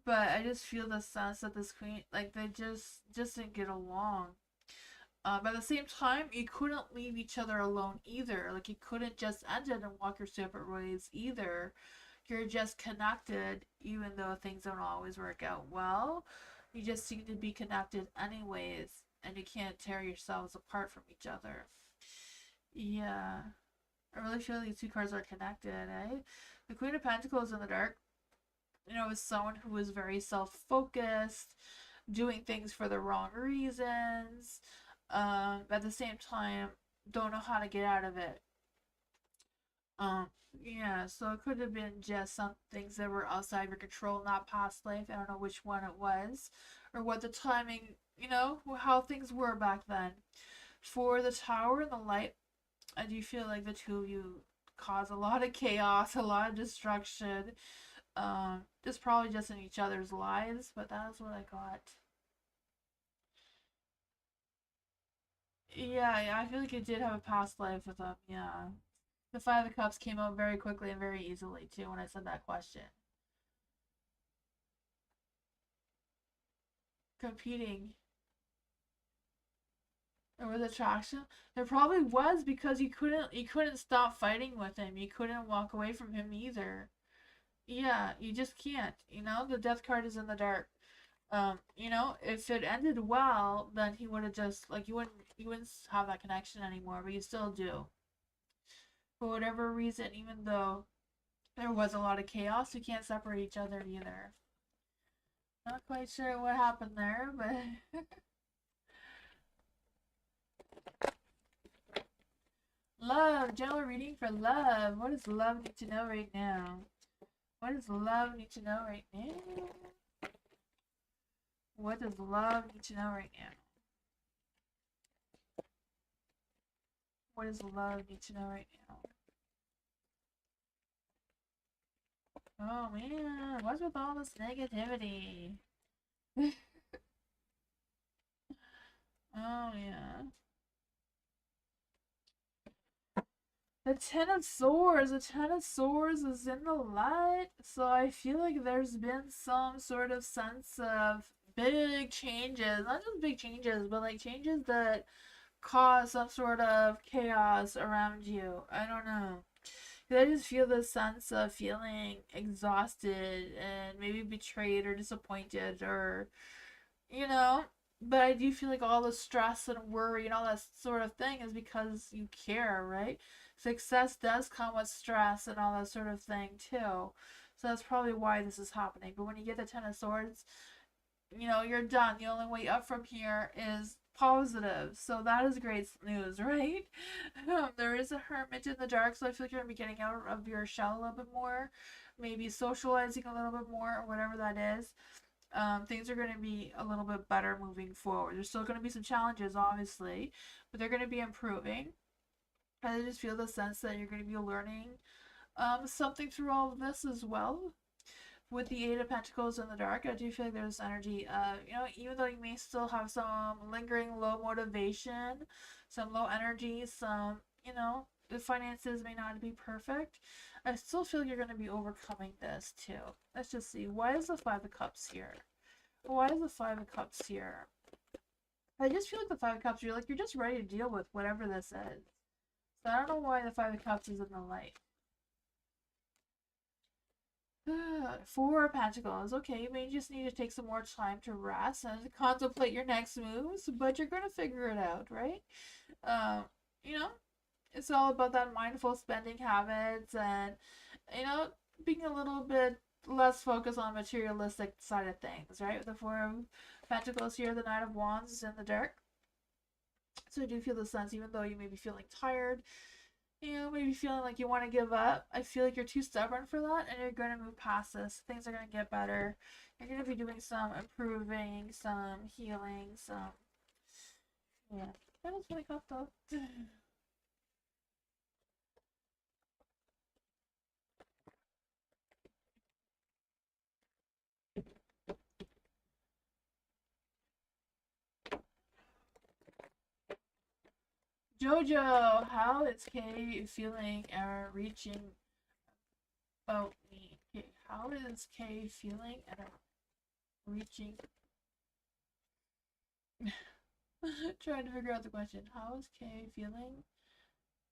but I just feel the sense that this Queen, like they just didn't get along. But at the same time, you couldn't leave each other alone either. Like you couldn't just end it and walk your separate ways either. You're just connected, even though things don't always work out well. You just seem to be connected anyways, and you can't tear yourselves apart from each other. Yeah. I really feel like these two cards are connected, eh? The Queen of Pentacles in the dark, is someone who is very self focused, doing things for the wrong reasons, at the same time, don't know how to get out of it. Um, yeah, so it could have been just some things that were outside your control, not past life. I don't know which one it was, or what the timing, how things were back then. For the Tower and the Light, I do feel like the two of you cause a lot of chaos, a lot of destruction. Just probably just in each other's lives, but that's what I got. Yeah, I feel like it did have a past life with them. Yeah, the Five of Cups came out very quickly and very easily too when I said that question. Competing. There was attraction. There probably was because you couldn't stop fighting with him. You couldn't walk away from him either. Yeah, you just can't. The death card is in the dark. If it ended well, then he would have just like you wouldn't have that connection anymore, but you still do. For whatever reason, even though there was a lot of chaos, you can't separate each other either. Not quite sure what happened there, but love, general reading for love. What does love need to know right now? What does love need to know right now? What does love need to know right now? What does love need to know right now? Oh man, what's with all this negativity? Oh yeah. The Ten of Swords. The Ten of Swords is in the light. So I feel like there's been some sort of sense of big changes. Not just big changes, but like changes that cause some sort of chaos around you. I don't know. I just feel this sense of feeling exhausted and maybe betrayed or disappointed or you know but I do feel like all the stress and worry and all that sort of thing is because you care, right? Success does come with stress and all that sort of thing too, so that's probably why this is happening. But when you get the Ten of Swords, you're done. The only way up from here is positive. So that is great news, right? There is a hermit in the dark, so I feel like you're going to be getting out of your shell a little bit more, maybe socializing a little bit more, or whatever that is. Things are going to be a little bit better moving forward. There's still going to be some challenges, obviously, but they're going to be improving. I just feel the sense that you're going to be learning something through all of this as well. With the Eight of Pentacles in the dark, I do feel like there's energy. Even though you may still have some lingering low motivation, some low energy, the finances may not be perfect. I still feel like you're going to be overcoming this too. Let's just see. Why is the Five of Cups here? Why is the Five of Cups here? I just feel like the Five of Cups, you're just ready to deal with whatever this is. So I don't know why the Five of Cups is in the light. Four of Pentacles. Okay, you may just need to take some more time to rest and to contemplate your next moves, but you're going to figure it out, right? You know, it's all about that mindful spending habits and, being a little bit less focused on materialistic side of things, right? With the Four of Pentacles here, the Knight of Wands is in the dark. So I do feel the sense, even though you may be feeling tired, maybe feeling like you want to give up. I feel like you're too stubborn for that, and you're going to move past this. Things are going to get better. You're going to be doing some improving, some healing, some... Yeah, that was really cool, though. Jojo, how is Kay feeling reaching about me? Okay, how is Kay feeling and reaching? Trying to figure out the question. How is Kay feeling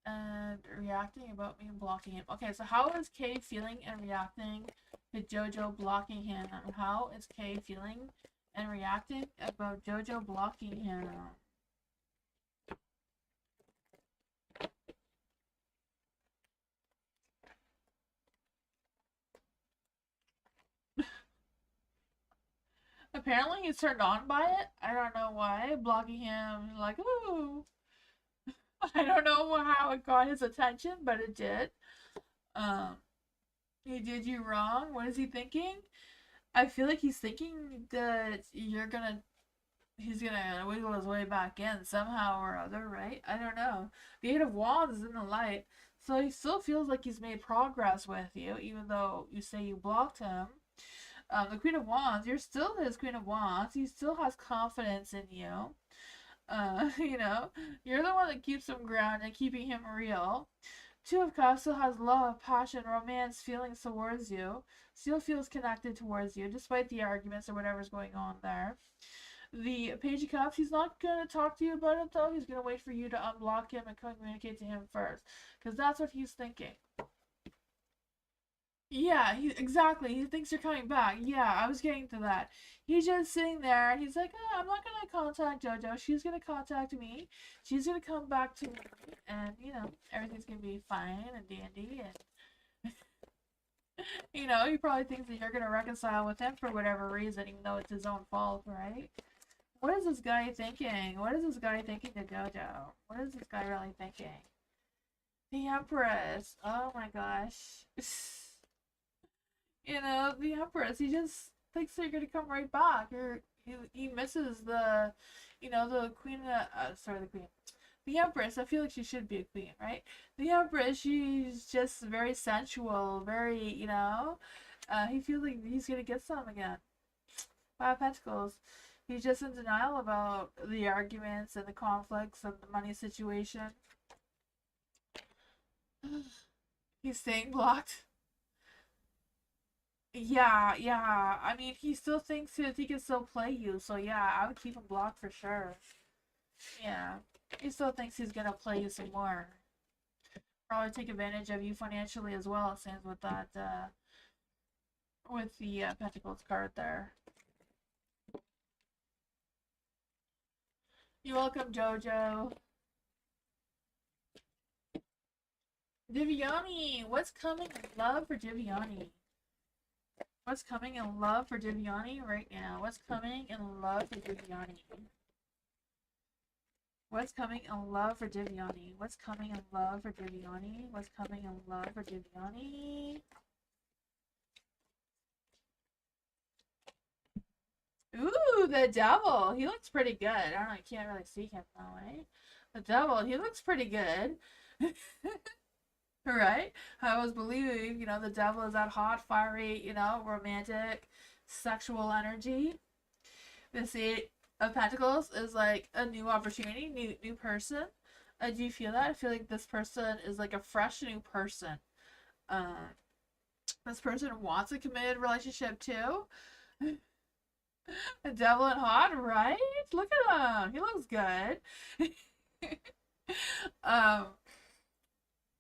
and reacting about me blocking him? Okay, so how is Kay feeling and reacting to Jojo blocking him? How is Kay feeling and reacting about Jojo blocking him? Apparently he's turned on by it. I don't know why. Blocking him, like, ooh. I don't know how it got his attention, but it did. He did you wrong. What is he thinking? I feel like he's thinking that he's gonna wiggle his way back in somehow or other, right? I don't know. The Eight of Wands is in the light, so he still feels like he's made progress with you, even though you say you blocked him. The Queen of Wands, you're still his Queen of Wands. He still has confidence in you. You're the one that keeps him grounded, keeping him real. Two of Cups still has love, passion, romance, feelings towards you. Still feels connected towards you, despite the arguments or whatever's going on there. The Page of Cups, he's not going to talk to you about it, though. He's going to wait for you to unblock him and communicate to him first. Because that's what he's thinking. Yeah, exactly. He thinks you're coming back. Yeah, I was getting to that. He's just sitting there, and he's like, oh, I'm not going to contact JoJo. She's going to contact me. She's going to come back to me, and, everything's going to be fine and dandy, and, he probably thinks that you're going to reconcile with him for whatever reason, even though it's his own fault, right? What is this guy thinking? What is this guy thinking to JoJo? What is this guy really thinking? The Empress. Oh my gosh. The Empress, he just thinks that you're gonna come right back. He misses the Queen the Queen. The Empress, I feel like she should be a queen, right? The Empress, she's just very sensual, very, he feels like he's gonna get some again. Five of Pentacles. He's just in denial about the arguments and the conflicts and the money situation. He's staying blocked. Yeah. I mean, he still thinks that he can still play you, so yeah, I would keep him blocked for sure. Yeah. He still thinks he's gonna play you some more. Probably take advantage of you financially as well, it seems, with that, with the Pentacles card there. You're welcome, Jojo. Divyani! What's coming in love for Divyani? What's coming in love for Divyani right now? What's coming in love for Divyani? What's coming in love for Divyani? What's coming in love for Divyani? What's coming in love for Divyani? Ooh, the devil. He looks pretty good. I don't know. I can't really see him that way. The devil. He looks pretty good. Right? I was believing, the devil is that hot, fiery, romantic, sexual energy. The Eight of Pentacles is like a new opportunity, new person. Do you feel that? I feel like this person is like a fresh new person. Um, this person wants a committed relationship too. The devil and hot, right? Look at him. He looks good. um,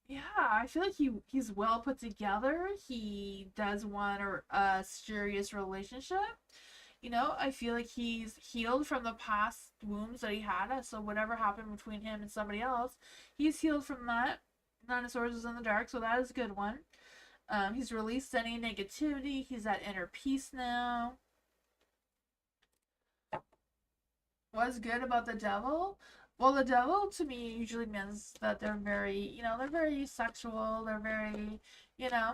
yeah, I feel like he's well put together. He does want a serious relationship. I feel like he's healed from the past wounds that he had. So whatever happened between him and somebody else, he's healed from that. Nine of Swords is in the dark, so that is a good one. He's released any negativity. He's at inner peace now. What's good about the devil? Well, the devil to me usually means that they're very, they're very sexual. They're very, you know.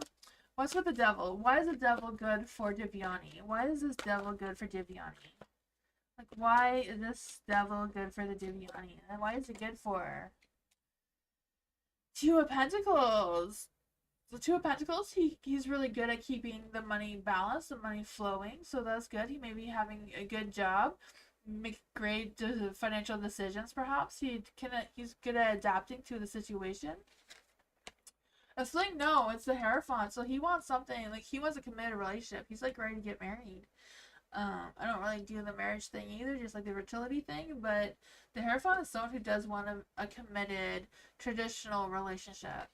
What's with the devil? Why is the devil good for Divyani? Why is this devil good for Divyani? Like, why is this devil good for the Divyani? And why is it good for her? Two of Pentacles. The Two of Pentacles, he's really good at keeping the money balanced, the money flowing. So that's good. He may be having a good job, make great financial decisions. Perhaps he's good at adapting to the situation. It's like, no, it's the Hierophant. So he wants something, like he wants a committed relationship. He's like ready to get married. I don't really do the marriage thing either, just like the fertility thing, but the Hierophant is someone who does want a committed, traditional relationship.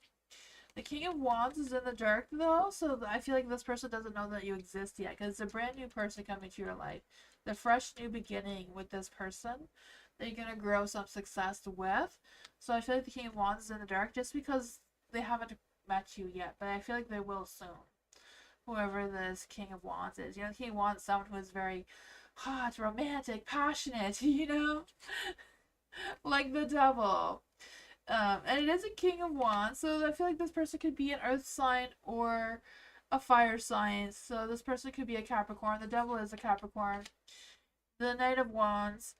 The King of Wands is in the dark though, so I feel like this person doesn't know that you exist yet, because it's a brand new person coming to your life. The fresh new beginning with this person that you're going to grow some success with. So I feel like the King of Wands is in the dark just because they haven't met you yet, but I feel like they will soon. Whoever this King of Wands is. The King of Wands is someone who is very hot, romantic, passionate, like the devil. And it is a King of Wands, so I feel like this person could be an earth sign or a fire sign. So this person could be a Capricorn. The devil is a Capricorn. The Knight of Wands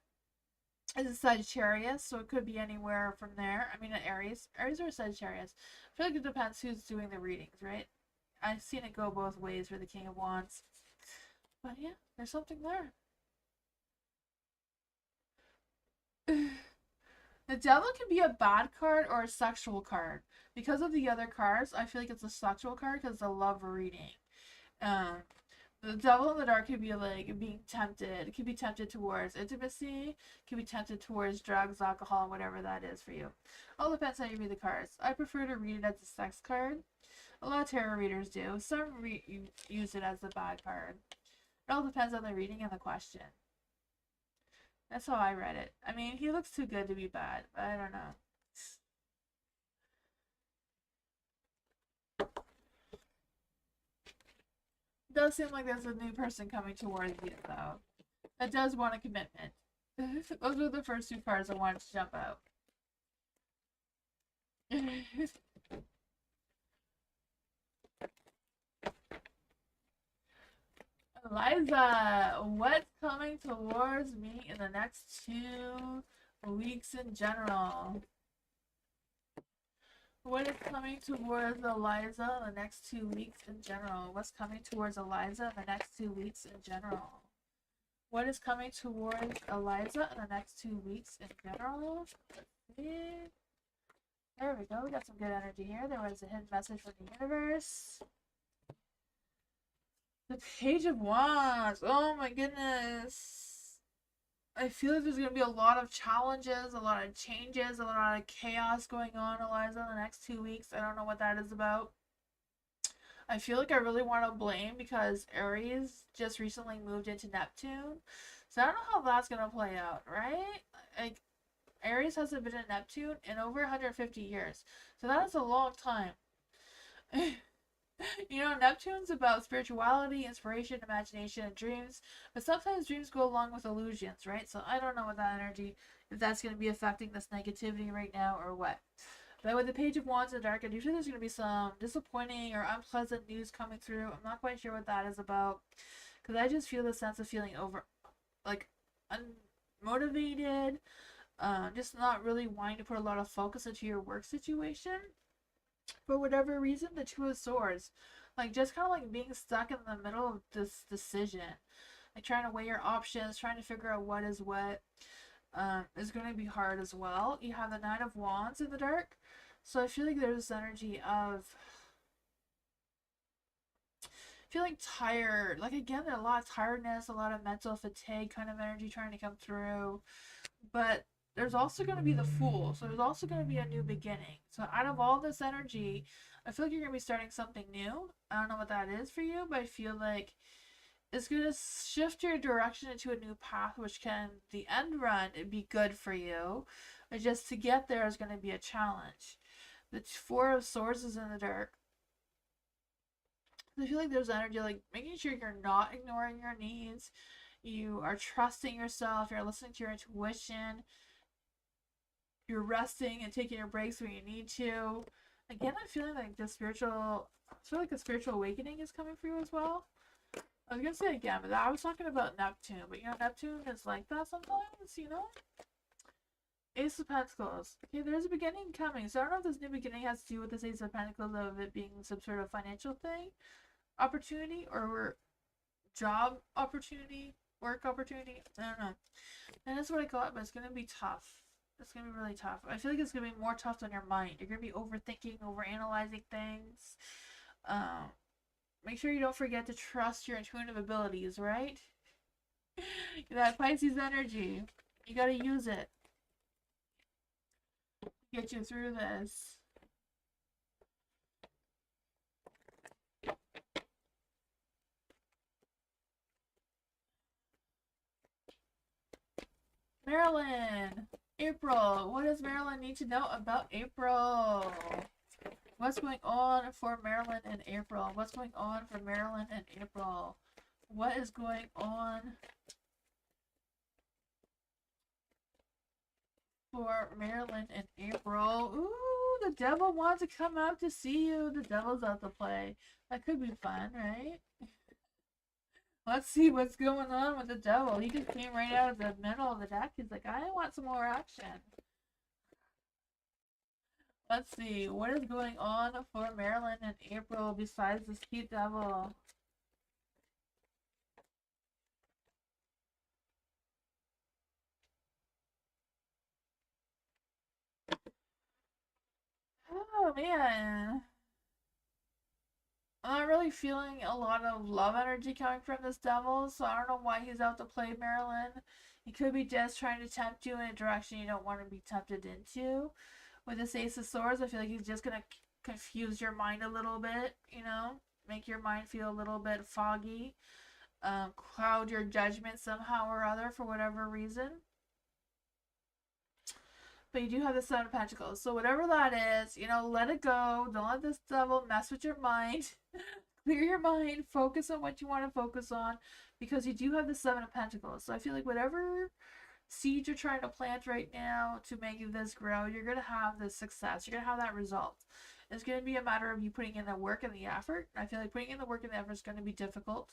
is a Sagittarius, so it could be anywhere from there. I mean, an Aries. Aries or Sagittarius. I feel like it depends who's doing the readings, right? I've seen it go both ways for the King of Wands. But yeah, there's something there. The devil can be a bad card or a sexual card. Because of the other cards, I feel like it's a sexual card because it's a love reading. Um, the devil in the dark could be like being tempted. It could be tempted towards intimacy. It could be tempted towards drugs, alcohol, whatever that is for you. All depends how you read the cards. I prefer to read it as a sex card. A lot of tarot readers do. Some use it as a bad card. It all depends on the reading and the question. That's how I read it. I mean, he looks too good to be bad, but I don't know. It does seem like there's a new person coming towards you, though. That does want a commitment. Those were the first two cards I wanted to jump out. Eliza, what's coming towards me in the next 2 weeks in general? What is coming towards Eliza in the next 2 weeks in general? What's coming towards Eliza in the next 2 weeks in general? What is coming towards Eliza in the next 2 weeks in general? Let's see. There we go. We got some good energy here. There was a hidden message from the universe. The Page of Wands. Oh my goodness. I feel like there's going to be a lot of challenges, a lot of changes, a lot of chaos going on, Eliza, in the next 2 weeks. I don't know what that is about. I feel like I really want to blame because Aries just recently moved into Neptune. So I don't know how that's going to play out, right? Like, Aries hasn't been in Neptune in over 150 years. So that is a long time. You know, Neptune's about spirituality, inspiration, imagination, and dreams, but sometimes dreams go along with illusions, right? So I don't know what that energy, if that's going to be affecting this negativity right now or what. But with the Page of Wands in the dark, I do feel there's going to be some disappointing or unpleasant news coming through. I'm not quite sure what that is about, because I just feel the sense of feeling like, unmotivated, just not really wanting to put a lot of focus into your work situation for whatever reason. The Two of Swords, like just kind of like being stuck in the middle of this decision, like trying to weigh your options, trying to figure out what is what, is going to be hard as well. You have the Knight of Wands in the dark, so I feel like there's this energy of feeling tired. Like again, there's a lot of tiredness, a lot of mental fatigue kind of energy trying to come through. But there's also going to be the Fool, so there's also going to be a new beginning. So out of all this energy, I feel like you're going to be starting something new. I don't know what that is for you, but I feel like it's going to shift your direction into a new path, which can, the end run, be good for you. But just to get there is going to be a challenge. The Four of Swords is in the dark. I feel like there's energy like making sure you're not ignoring your needs. You are trusting yourself. You're listening to your intuition. You're resting and taking your breaks when you need to. Again, I'm feeling like I feel like a spiritual awakening is coming for you as well. I was gonna say again, but I was talking about Neptune. But you know, Neptune is like that sometimes, you know? Ace of Pentacles. Okay, there's a beginning coming. So I don't know if this new beginning has to do with this Ace of Pentacles, of it being some sort of financial thing, opportunity, or job opportunity, work opportunity. I don't know. And that's what I got, but it's gonna be tough. It's gonna be really tough. I feel like it's gonna be more tough on your mind. You're gonna be overthinking, overanalyzing things. Um, Make sure you don't forget to trust your intuitive abilities, right? That Pisces energy, you gotta use it. Get you through this. Marilyn, April. What does Marilyn need to know about April? What's going on for Marilyn and April? What's going on for Marilyn and April? What is going on for Marilyn and April? Ooh, the devil wants to come out to see you. The devil's out to play. That could be fun, right? Let's see what's going on with the devil. He just came right out of the middle of the deck. He's like, I want some more action. Let's see, what is going on for Marilyn and April besides this cute devil? Oh man. I'm not really feeling a lot of love energy coming from this devil, so I don't know why he's out to play Marilyn. He could be just trying to tempt you in a direction you don't want to be tempted into. With this Ace of Swords, I feel like he's just gonna confuse your mind a little bit, you know? Make your mind feel a little bit foggy. Cloud your judgment somehow or other for whatever reason. But you do have the Seven of Pentacles. So whatever that is, you know, let it go. Don't let this devil mess with your mind. Clear your mind. Focus on what you want to focus on. Because you do have the Seven of Pentacles. So I feel like whatever seed you're trying to plant right now to make this grow, you're going to have the success. You're going to have that result. It's going to be a matter of you putting in the work and the effort. I feel like putting in the work and the effort is going to be difficult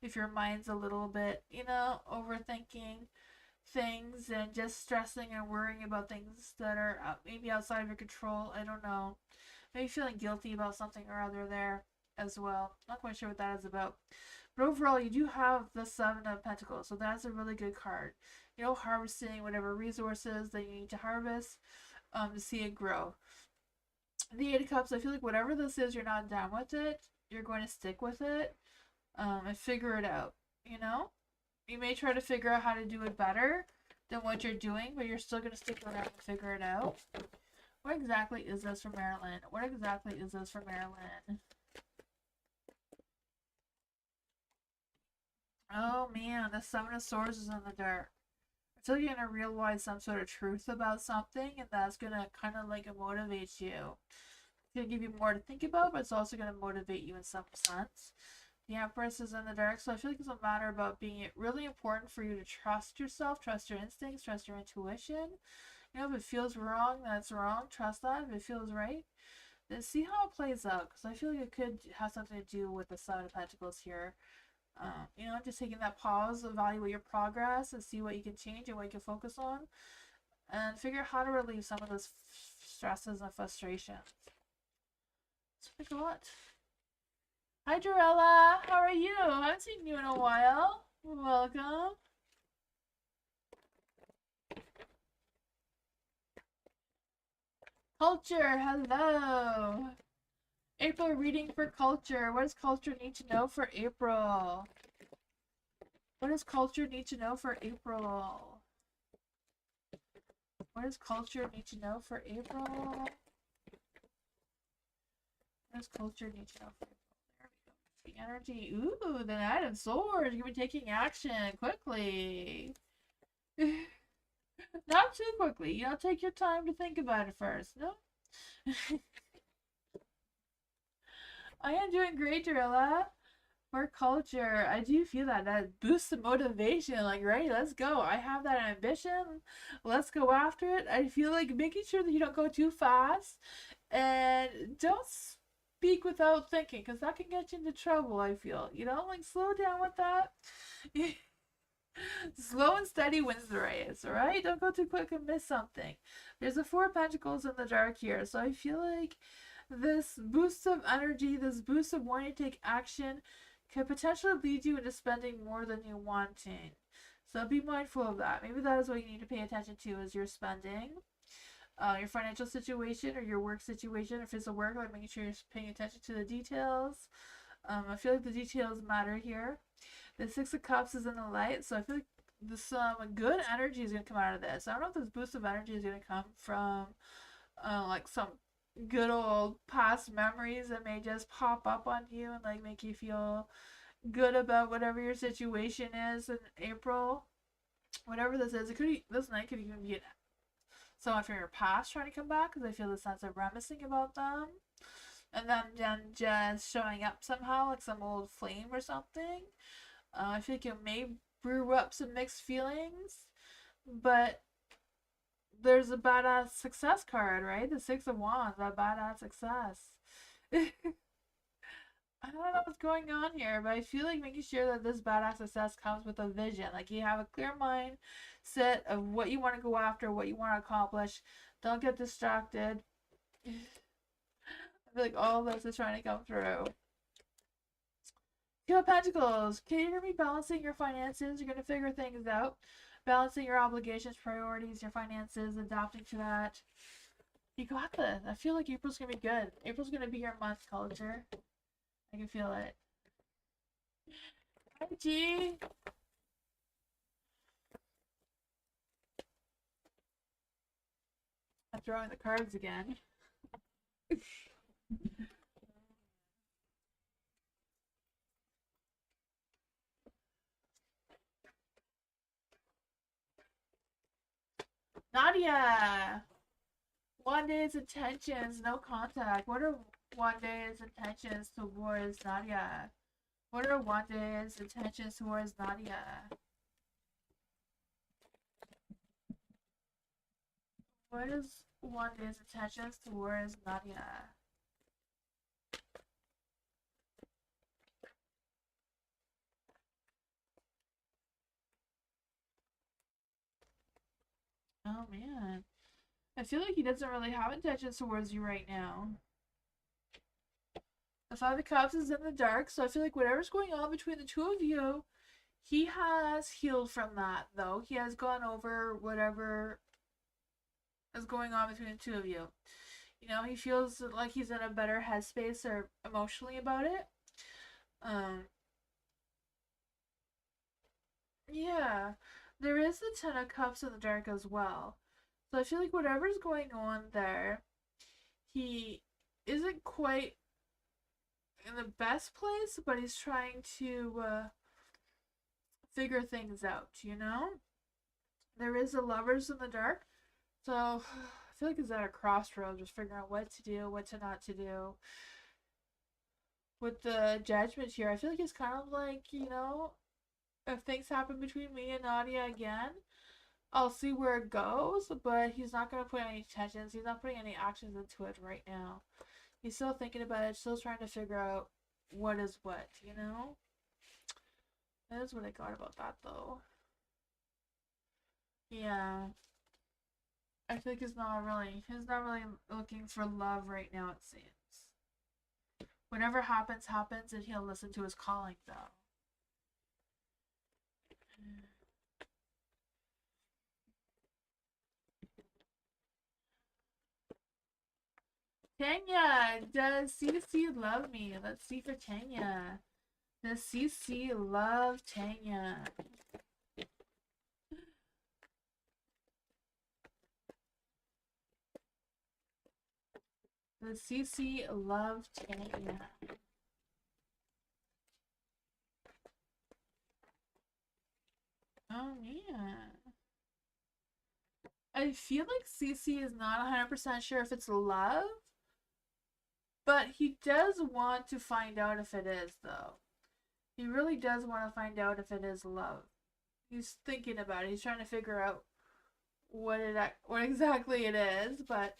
if your mind's a little bit, you know, overthinking things and just stressing and worrying about things that are maybe outside of your control. I don't know. Maybe feeling guilty about something or other there as well. Not quite sure what that is about. But overall, you do have the Seven of Pentacles, so that's a really good card. You know, harvesting whatever resources that you need to harvest to see it grow. The Eight of Cups, I feel like whatever this is, you're not down with it. You're going to stick with it and figure it out, you know? You may try to figure out how to do it better than what you're doing, but you're still going to stick around and figure it out. What exactly is this for Marilyn? What exactly is this for Marilyn? Oh man, the Seven of Swords is in the dark. Until you're going to realize some sort of truth about something, and that's going to kind of like motivate you. going to give you more to think about, but it's also going to motivate you in some sense. The Empress is in the dark, so I feel like it's a matter about being really important for you to trust yourself, trust your instincts, trust your intuition. You know, if it feels wrong, that's wrong. Trust that. If it feels right, then see how it plays out. Because I feel like it could have something to do with the Seven of Pentacles here. You know, just taking that pause, evaluate your progress, and see what you can change and what you can focus on, and figure out how to relieve some of those stresses and frustrations. Let's pick a lot. Hi, Dorella. How are you? I haven't seen you in a while. Welcome. Culture, hello. April reading for culture. What does culture need to know for April? What does culture need to know for April? What does culture need to know for April? What does culture need to know for April? There we go. The energy. Ooh, the Knight of Swords. You're going to be taking action quickly. Not too quickly. You know, take your time to think about it first. No? I am doing great, Dorilla. For culture, I do feel that boosts the motivation. Like, right, let's go. I have that ambition. Let's go after it. I feel like making sure that you don't go too fast and don't speak without thinking, because that can get you into trouble. I feel, you know, like slow down with that. Slow and steady wins the race, alright? Don't go too quick and miss something. There's a Four of Pentacles in the dark here, so I feel like this boost of energy, this boost of wanting to take action could potentially lead you into spending more than you wanting. So be mindful of that. Maybe that is what you need to pay attention to as you're spending. Your financial situation or your work situation, if it's a work, like making sure you're paying attention to the details. I feel like the details matter here. The Six of Cups is in the light, so I feel like some good energy is going to come out of this. I don't know if this boost of energy is going to come from like some good old past memories that may just pop up on you and like make you feel good about whatever your situation is in April. Whatever this is, it could this night could even be someone from your past trying to come back, because I feel the sense of reminiscing about them. And then just showing up somehow, like some old flame or something. I feel like it may brew up some mixed feelings, but there's a badass success card, right? The Six of Wands, that badass success. I don't know what's going on here, but I feel like making sure that this badass success comes with a vision. Like you have a clear mind set of what you want to go after, what you want to accomplish. Don't get distracted. I feel like all this is trying to come through. Two of Pentacles. Okay, you're going to be balancing your finances. You're going to figure things out. Balancing your obligations, priorities, your finances, adapting to that. You got this. I feel like April's going to be good. April's going to be your month, culture. I can feel it. Hi, G. I'm throwing the cards again. Nadia! One day's intentions, no contact. What are one day's intentions towards Nadia? What are one day's intentions towards Nadia? What is one day's intentions towards Nadia? Oh man. I feel like he doesn't really have intentions towards you right now. The Five of Cups is in the dark, so I feel like whatever's going on between the two of you, he has healed from that, though. He has gone over whatever is going on between the two of you. You know, he feels like he's in a better headspace or emotionally about it. Yeah. There is the Ten of Cups in the dark as well. So I feel like whatever's going on there, he isn't quite in the best place, but he's trying to figure things out, you know? There is a Lovers in the dark. So feel like he's at a crossroads, just figuring out what to do, what to not to do. With the judgment here, I feel like he's kind of like, you know, if things happen between me and Nadia again, I'll see where it goes, but he's not going to put any tensions. He's not putting any actions into it right now. He's still thinking about it, still trying to figure out what is what, you know? That is what I got about that, though. Yeah. I think he's not really looking for love right now, it seems. Whatever happens, happens, and he'll listen to his calling, though. Tanya, does CC love me? Let's see for Tanya. Does CC love Tanya? Does CC love Tanya? Oh, man. I feel like CC is not 100% sure if it's love, but he does want to find out if it is, though. He really does want to find out if it is love. He's thinking about it. He's trying to figure out what exactly it is, but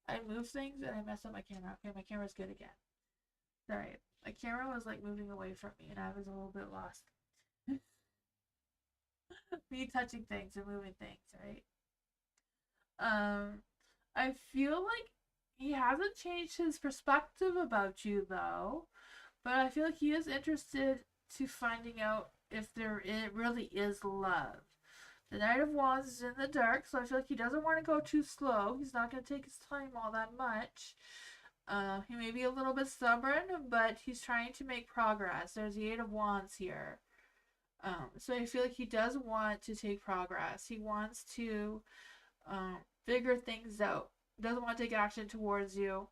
I moved things and I messed up my camera. Okay, my camera's good again. Sorry. My camera was like moving away from me and I was a little bit lost. Me touching things and moving things, right? I feel like he hasn't changed his perspective about you though, but I feel like he is interested to finding out if it really is love. The Knight of Wands is in the dark, so I feel like he doesn't want to go too slow. He's not going to take his time all that much. He may be a little bit stubborn, but he's trying to make progress. There's the Eight of Wands here. So I feel like he does want to take progress. He wants to figure things out. Doesn't want to take action towards you.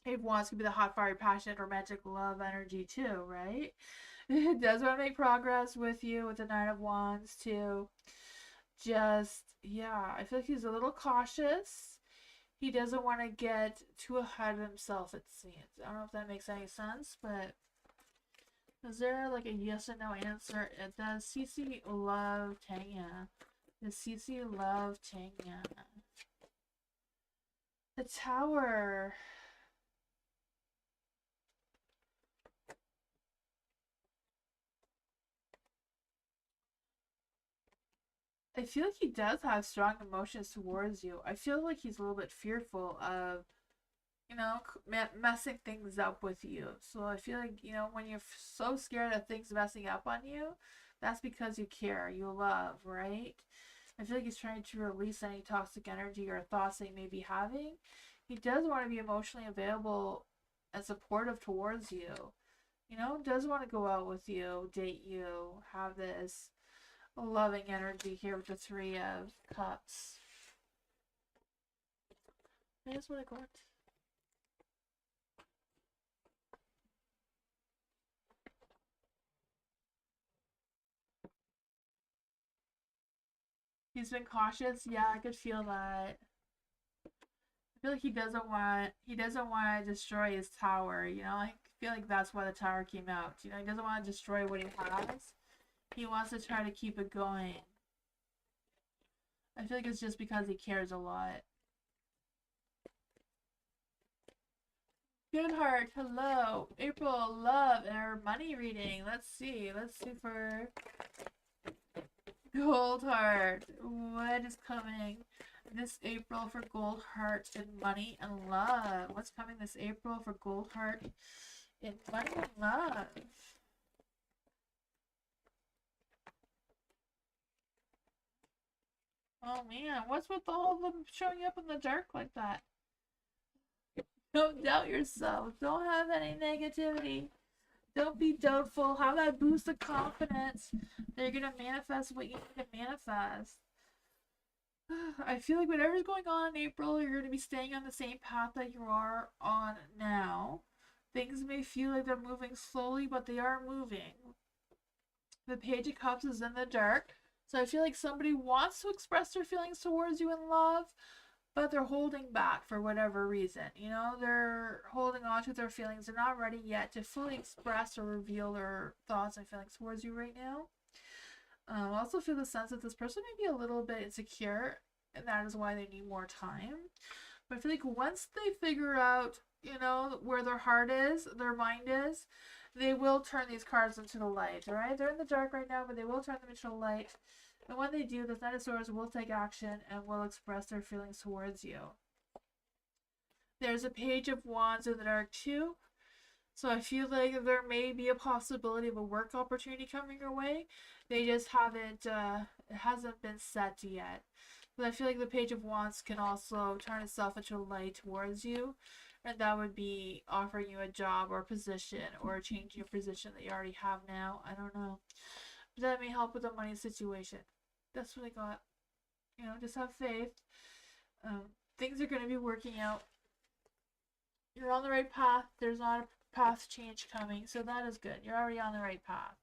Eight of Wands could be the hot, fiery, passionate, romantic love energy too, right? It does want to make progress with you with the Nine of Wands too. Just, yeah, I feel like he's a little cautious. He doesn't want to get too ahead of himself, it seems. I don't know if that makes any sense, but is there like a yes or no answer? Does CC love Tanya? Does CC love Tanya? The Tower. I feel like he does have strong emotions towards you. I feel like he's a little bit fearful of, you know, messing things up with you. So I feel like, you know, when you're so scared of things messing up on you, that's because you care, you love, right? I feel like he's trying to release any toxic energy or thoughts that he may be having. He does want to be emotionally available and supportive towards you. You know, does want to go out with you, date you, have this loving energy here with the Three of Cups. That's what I got. He's been cautious. Yeah, I could feel that. I feel like he doesn't want to destroy his tower, you know? I feel like that's why the tower came out. You know, he doesn't want to destroy what he has. He wants to try to keep it going. I feel like it's just because he cares a lot. Good heart, hello. April, love, and our money reading. Let's see for Gold Heart. What is coming this April for Gold Heart in money and love? What's coming this April for Gold Heart in money and love? Oh man, what's with all of them showing up in the dark like that? Don't doubt yourself. Don't have any negativity. Don't be doubtful. Have that boost of confidence that you're going to manifest what you need to manifest. I feel like whatever's going on in April, you're going to be staying on the same path that you are on now. Things may feel like they're moving slowly, but they are moving. The Page of Cups is in the dark, So I feel like somebody wants to express their feelings towards you in love, but they're holding back for whatever reason. You know, they're holding on to their feelings. They're not ready yet to fully express or reveal their thoughts and feelings towards you right now. I also feel the sense that this person may be a little bit insecure, and that is why they need more time. But I feel like once they figure out, you know, where their heart is, their mind is, they will turn these cards into the light, alright? They're in the dark right now, but they will turn them into the light. And when they do, the Knight of Swords will take action and will express their feelings towards you. There's a Page of Wands in the dark too. So I feel like there may be a possibility of a work opportunity coming your way. They just haven't, it hasn't been set yet. But I feel like the Page of Wands can also turn itself into a light towards you. And that would be offering you a job or position or changing your position that you already have now. I don't know. But that may help with the money situation. That's what I got. You know, just have faith. Things are going to be working out. You're on the right path. There's not a path change coming. So that is good. You're already on the right path.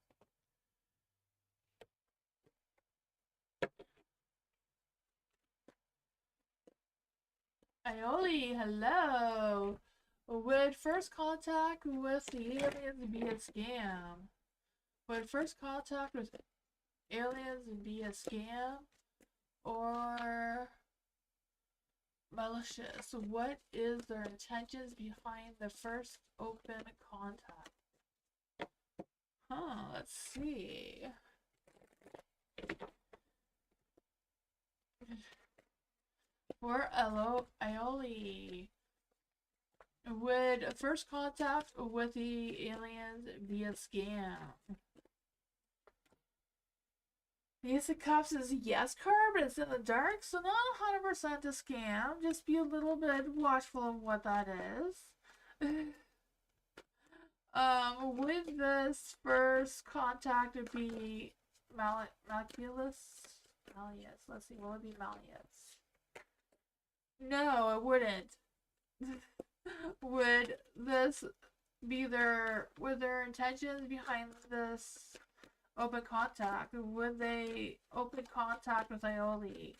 Aioli, hello. Would first contact with the aliens be a scam? Would first contact with aliens be a scam or malicious? What is their intentions behind the first open contact? Let's see. For Aioli, would first contact with the aliens be a scam? The Ace of Cups is a yes card, but it's in the dark, so not 100% a scam. Just be a little bit watchful of what that is. Would this first contact be Malleus? Let's see, what would be Malleus? No, it wouldn't. Would this be would their intentions behind this open contact? Would they open contact with Aioli?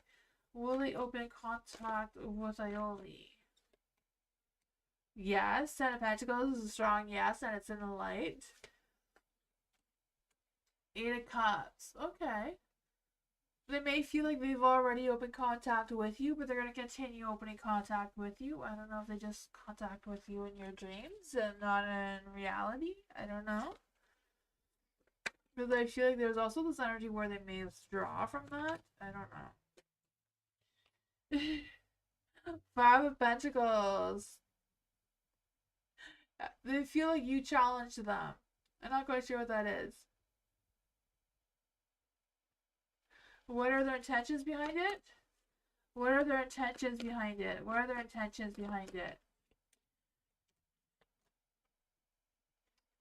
Will they open contact with Aioli? Yes, Ten of Pentacles is a strong yes, and it's in the light. Eight of Cups. Okay. They may feel like they've already opened contact with you, but they're going to continue opening contact with you. I don't know if they just contact with you in your dreams and not in reality. I don't know. But I feel like there's also this energy where they may withdraw from that. I don't know. Five of Pentacles. They feel like you challenged them. I'm not quite sure what that is. What are their intentions behind it? What are their intentions behind it? What are their intentions behind it?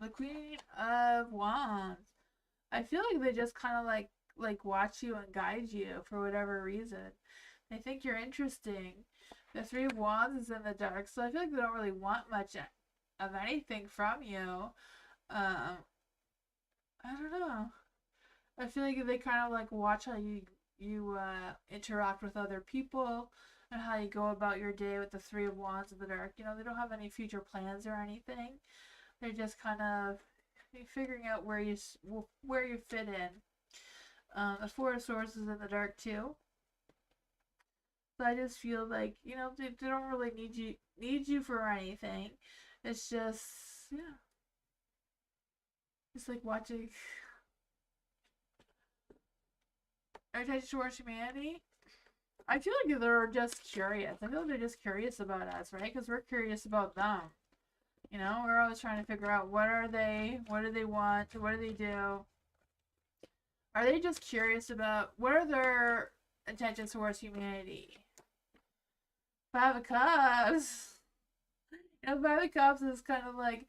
The Queen of Wands. I feel like they just kind of like watch you and guide you for whatever reason. They think you're interesting. The Three of Wands is in the dark, so I feel like they don't really want much of anything from you. I don't know. I feel like they kind of like watch how you interact with other people and how you go about your day with the Three of Wands in the dark. You know, they don't have any future plans or anything. They're just kind of figuring out where you fit in. The Four of Swords is in the dark too. So I just feel like, you know, they don't really need you for anything. It's just, yeah. It's like watching. Attention towards humanity. I feel like they're just curious. I feel like they're just curious about us, right? Because we're curious about them. You know, we're always trying to figure out what are they, what do they want, what do they do. Are they just curious about what are their intentions towards humanity? Five of Cups. You know, Five of Cups is kind of like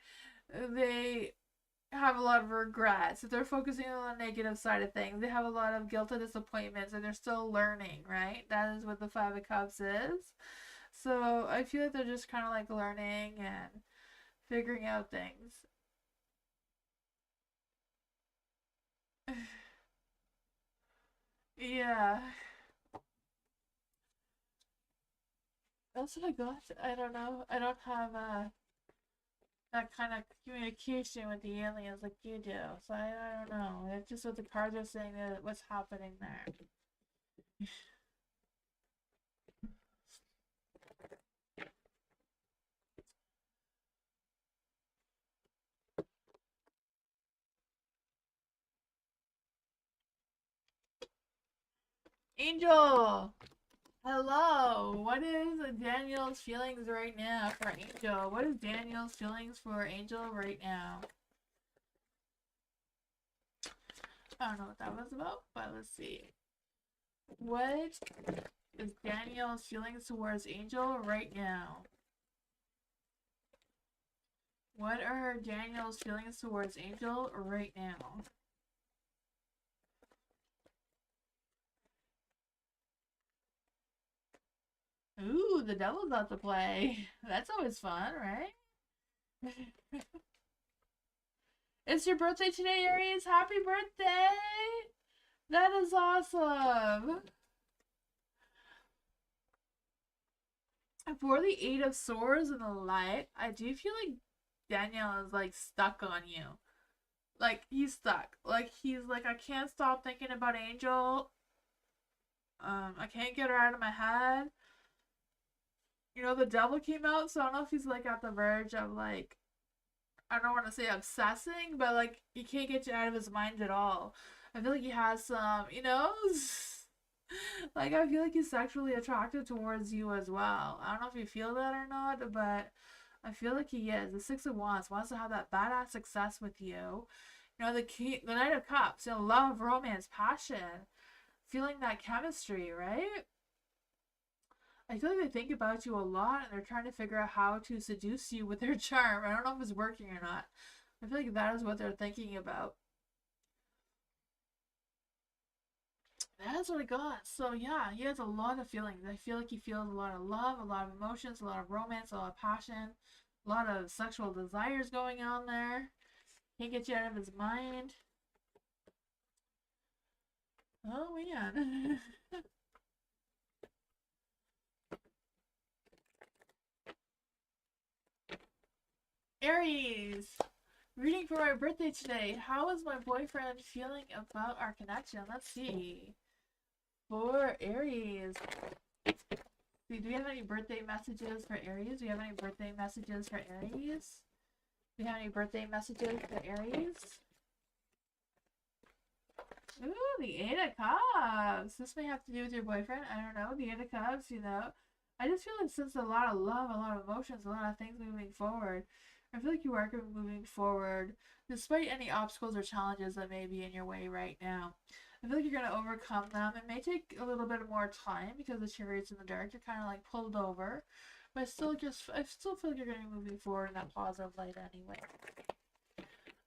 they have a lot of regrets. If they're focusing on the negative side of things, they have a lot of guilt and disappointments, and they're still learning, right? That is what the Five of Cups is. So I feel like they're just kind of like learning and figuring out things. Yeah. That's what I got. I don't know. I don't have that kind of communication with the aliens like you do. So I don't know. It's just what the cards are saying that what's happening there. Angel! Hello! What is Daniel's feelings right now for Angel? What is Daniel's feelings for Angel right now? I don't know what that was about, but let's see. What is Daniel's feelings towards Angel right now? What are Daniel's feelings towards Angel right now? Ooh, the devil's out to play. That's always fun, right? It's your birthday today, Aries. Happy birthday! That is awesome. For the Eight of Swords and the Light, I do feel like Daniel is like stuck on you. Like he's stuck. Like he's like, I can't stop thinking about Angel. I can't get her out of my head. You know, the devil came out, so I don't know if he's like at the verge of like, I don't want to say obsessing, but like he can't get you out of his mind at all. I feel like he has some, you know, like I feel like he's sexually attracted towards you as well. I don't know if you feel that or not, but I feel like he is. The Six of Wands wants to have that badass success with you. You know, the Knight of Cups, you know, love, romance, passion, feeling that chemistry, right? I feel like they think about you a lot and they're trying to figure out how to seduce you with their charm. I don't know if it's working or not. I feel like that is what they're thinking about. That's what I got. So yeah, he has a lot of feelings. I feel like he feels a lot of love, a lot of emotions, a lot of romance, a lot of passion, a lot of sexual desires going on there. Can't get you out of his mind. Oh man. Aries! Reading for my birthday today. How is my boyfriend feeling about our connection? Let's see. For Aries. Do we have any birthday messages for Aries? Do we have any birthday messages for Aries? Do we have any birthday messages for Aries? Ooh, the Eight of Cups. This may have to do with your boyfriend. I don't know. The Eight of Cups, you know. I just feel like since a lot of love, a lot of emotions, a lot of things moving forward. I feel like you are moving forward despite any obstacles or challenges that may be in your way right now. I feel like you're going to overcome them. It may take a little bit more time because the Chariot's in the dark. You're kind of like pulled over. But I still feel like you're going to be moving forward in that positive light anyway.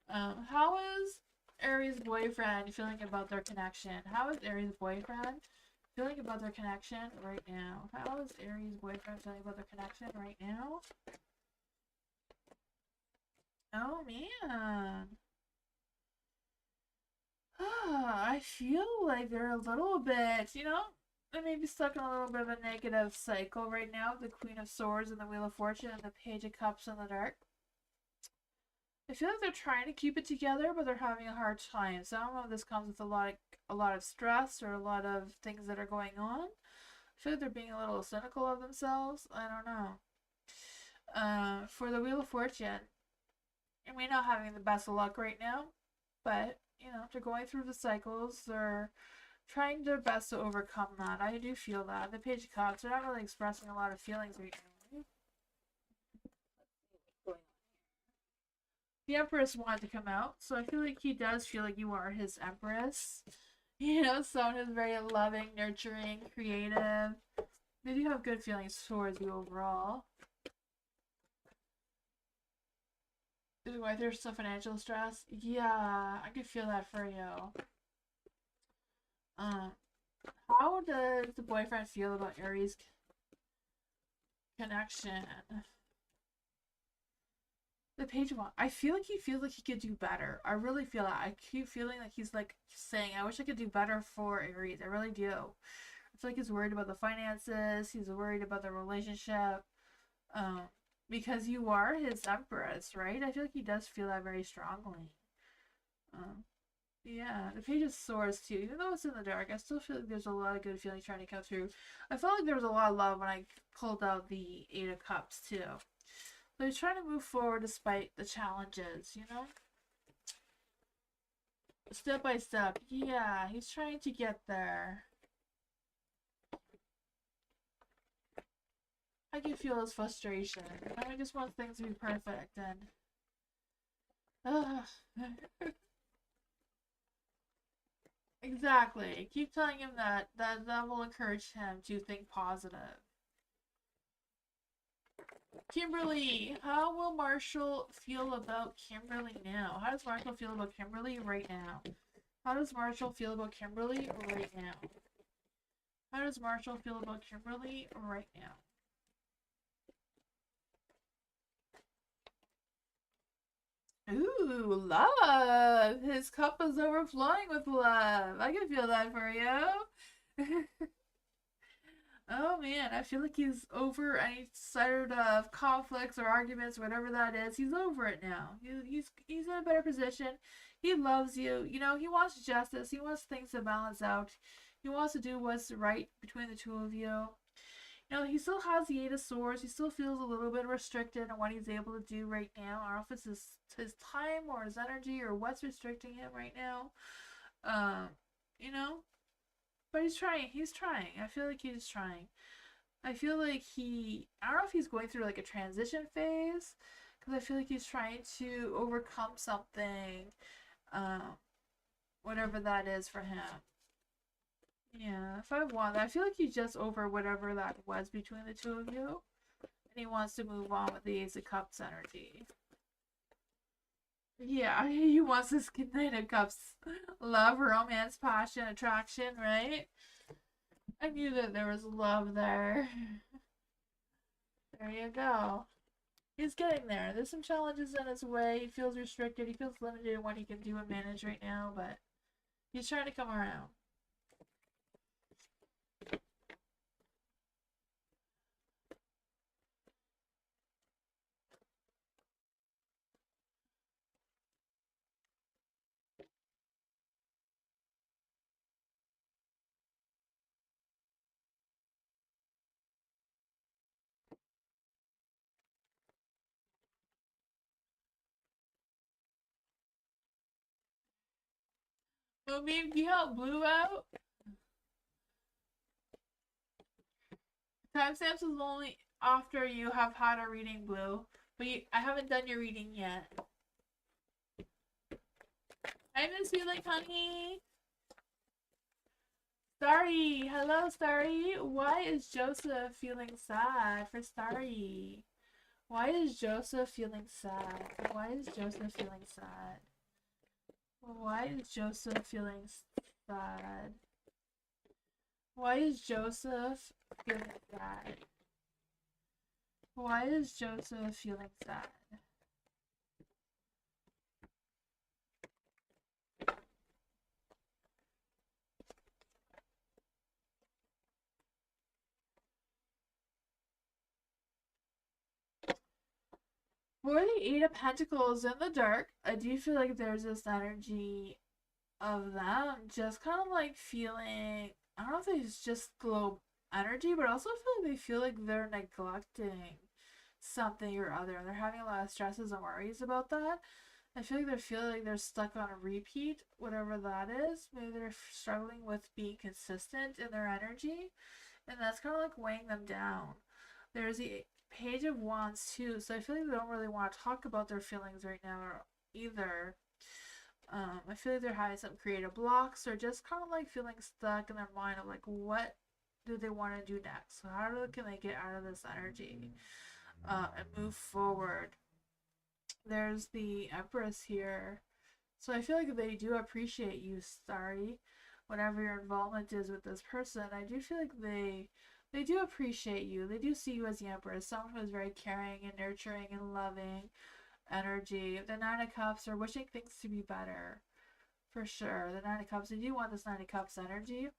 How is Aries' boyfriend feeling about their connection? How is Aries' boyfriend feeling about their connection right now? How is Aries' boyfriend feeling about their connection right now? Oh man. I feel like they're a little bit, you know, they may be stuck in a little bit of a negative cycle right now. The Queen of Swords and the Wheel of Fortune and the Page of Cups in the dark. I feel like they're trying to keep it together, but they're having a hard time. So I don't know if this comes with a lot of stress or a lot of things that are going on. I feel like they're being a little cynical of themselves. I don't know. For the Wheel of Fortune, and we're not having the best of luck right now, but you know they're going through the cycles. They're trying their best to overcome that. I do feel that. The Page of Cups, they're not really expressing a lot of feelings right now. The Empress wanted to come out, so I feel like he does feel like you are his Empress. You know, someone who's very loving, nurturing, creative. They do have good feelings towards you overall. Is it why there's some financial stress? Yeah, I could feel that for you. Um, how does the boyfriend feel about Aries' connection? The Page of Wands. I feel like he feels like he could do better. I really feel that. I keep feeling like he's like saying, I wish I could do better for Aries. I really do. I feel like he's worried about the finances. He's worried about the relationship. Um, because you are his Empress, right? I feel like he does feel that very strongly. Um, yeah, the Page of Swords too. Even though it's in the dark, I still feel like there's a lot of good feelings trying to come through. I felt like there was a lot of love when I pulled out the Eight of Cups too. So he's trying to move forward despite the challenges, you know? Step by step. Yeah, he's trying to get there. I can feel his frustration. And I just want things to be perfect and exactly. Keep telling him that. That will encourage him to think positive. Kimberly, how will Marshall feel about Kimberly now? How does Marshall feel about Kimberly right now? How does Marshall feel about Kimberly right now? How does Marshall feel about Kimberly right now? Ooh, love! His cup is overflowing with love. I can feel that for you. Oh man, I feel like he's over any sort of conflicts or arguments, whatever that is. He's over it now. He's in a better position. He loves you. You know, he wants justice. He wants things to balance out. He wants to do what's right between the two of you. You know, he still has the Eight of Swords. He still feels a little bit restricted in what he's able to do right now. I don't know if it's his time or his energy or what's restricting him right now. Um, you know, but he's trying. He's trying. I feel like he's trying. I feel like I don't know if he's going through like a transition phase because I feel like he's trying to overcome something, um, whatever that is for him. Yeah, if I want that, I feel like he's just over whatever that was between the two of you. And he wants to move on with the Ace of Cups energy. Yeah, he wants this Knight of Cups. Love, romance, passion, attraction, right? I knew that there was love there. There you go. He's getting there. There's some challenges in his way. He feels restricted. He feels limited in what he can do and manage right now, but he's trying to come around. Moonbeam, can you help Blue out? Timestamps is only after you have had a reading, Blue. But I haven't done your reading yet. I miss you like honey. Starry, hello Starry. Why is Joseph feeling sad for Starry? Why is Joseph feeling sad? Why is Joseph feeling sad? Why is Joseph feeling sad? Why is Joseph feeling sad? Why is Joseph feeling sad? For the Eight of Pentacles in the dark, I do feel like there's this energy of them just kind of like feeling, I don't know if it's just glow energy, but I also feel like they feel like they're neglecting something or other. They're having a lot of stresses and worries about that. I feel like they feel like they're stuck on a repeat, whatever that is. Maybe they're struggling with being consistent in their energy, and that's kind of like weighing them down. There's the Page of Wands too, so I feel like they don't really want to talk about their feelings right now either. I feel like they're having some creative blocks or just kind of like feeling stuck in their mind of like what do they want to do next? So how can they get out of this energy and move forward? There's the Empress here. So I feel like they do appreciate you, Starry. Whatever your involvement is with this person, I do feel like they do appreciate you. They do see you as the Empress, someone who is very caring and nurturing and loving energy. The Nine of Cups are wishing things to be better. For sure. The Nine of Cups, they do want this Nine of Cups energy.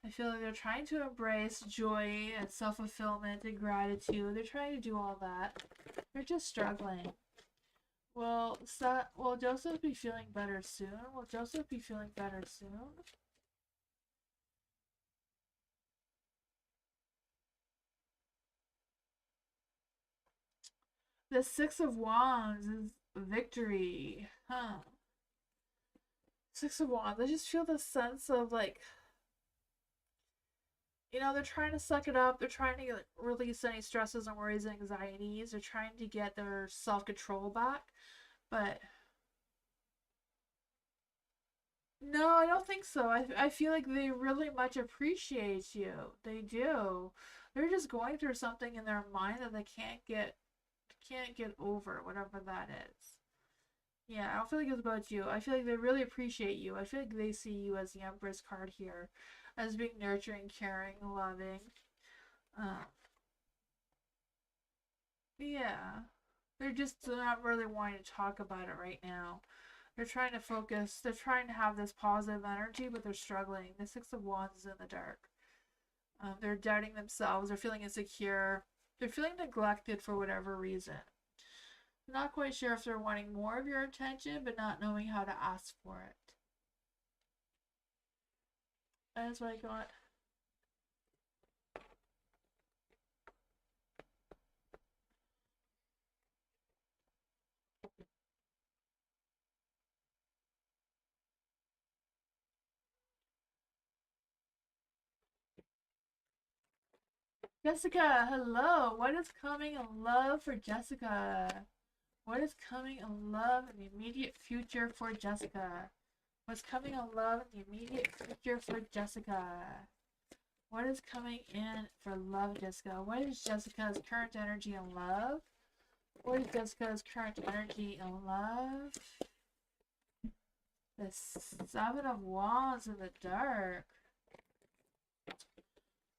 I feel like they're trying to embrace joy and self-fulfillment and gratitude. They're trying to do all that. They're just struggling. Will Joseph be feeling better soon? Will Joseph be feeling better soon? The Six of Wands is victory. Huh. Six of Wands. I just feel this sense of like, they're trying to suck it up. They're trying to release any stresses and worries and anxieties. They're trying to get their self-control back. But no, I don't think so. I feel like they really much appreciate you. They do. They're just going through something in their mind that they can't get over, whatever that is. Yeah, I don't feel like it's about you. I feel like they really appreciate you. I feel like they see you as the Empress card here, as being nurturing, caring, loving. Uh, yeah. They're not really wanting to talk about it right now. They're trying to focus. They're trying to have this positive energy, but they're struggling. The Six of Wands is in the dark. They're doubting themselves. They're feeling insecure. They're feeling neglected for whatever reason. Not quite sure if they're wanting more of your attention, but not knowing how to ask for it. That's what I got. Jessica, hello. What is coming in love for Jessica? What is coming in love in the immediate future for Jessica? What's coming in love in the immediate future for Jessica? What is coming in for love, Jessica? What is Jessica's current energy in love? What is Jessica's current energy in love? The Seven of Wands in the dark.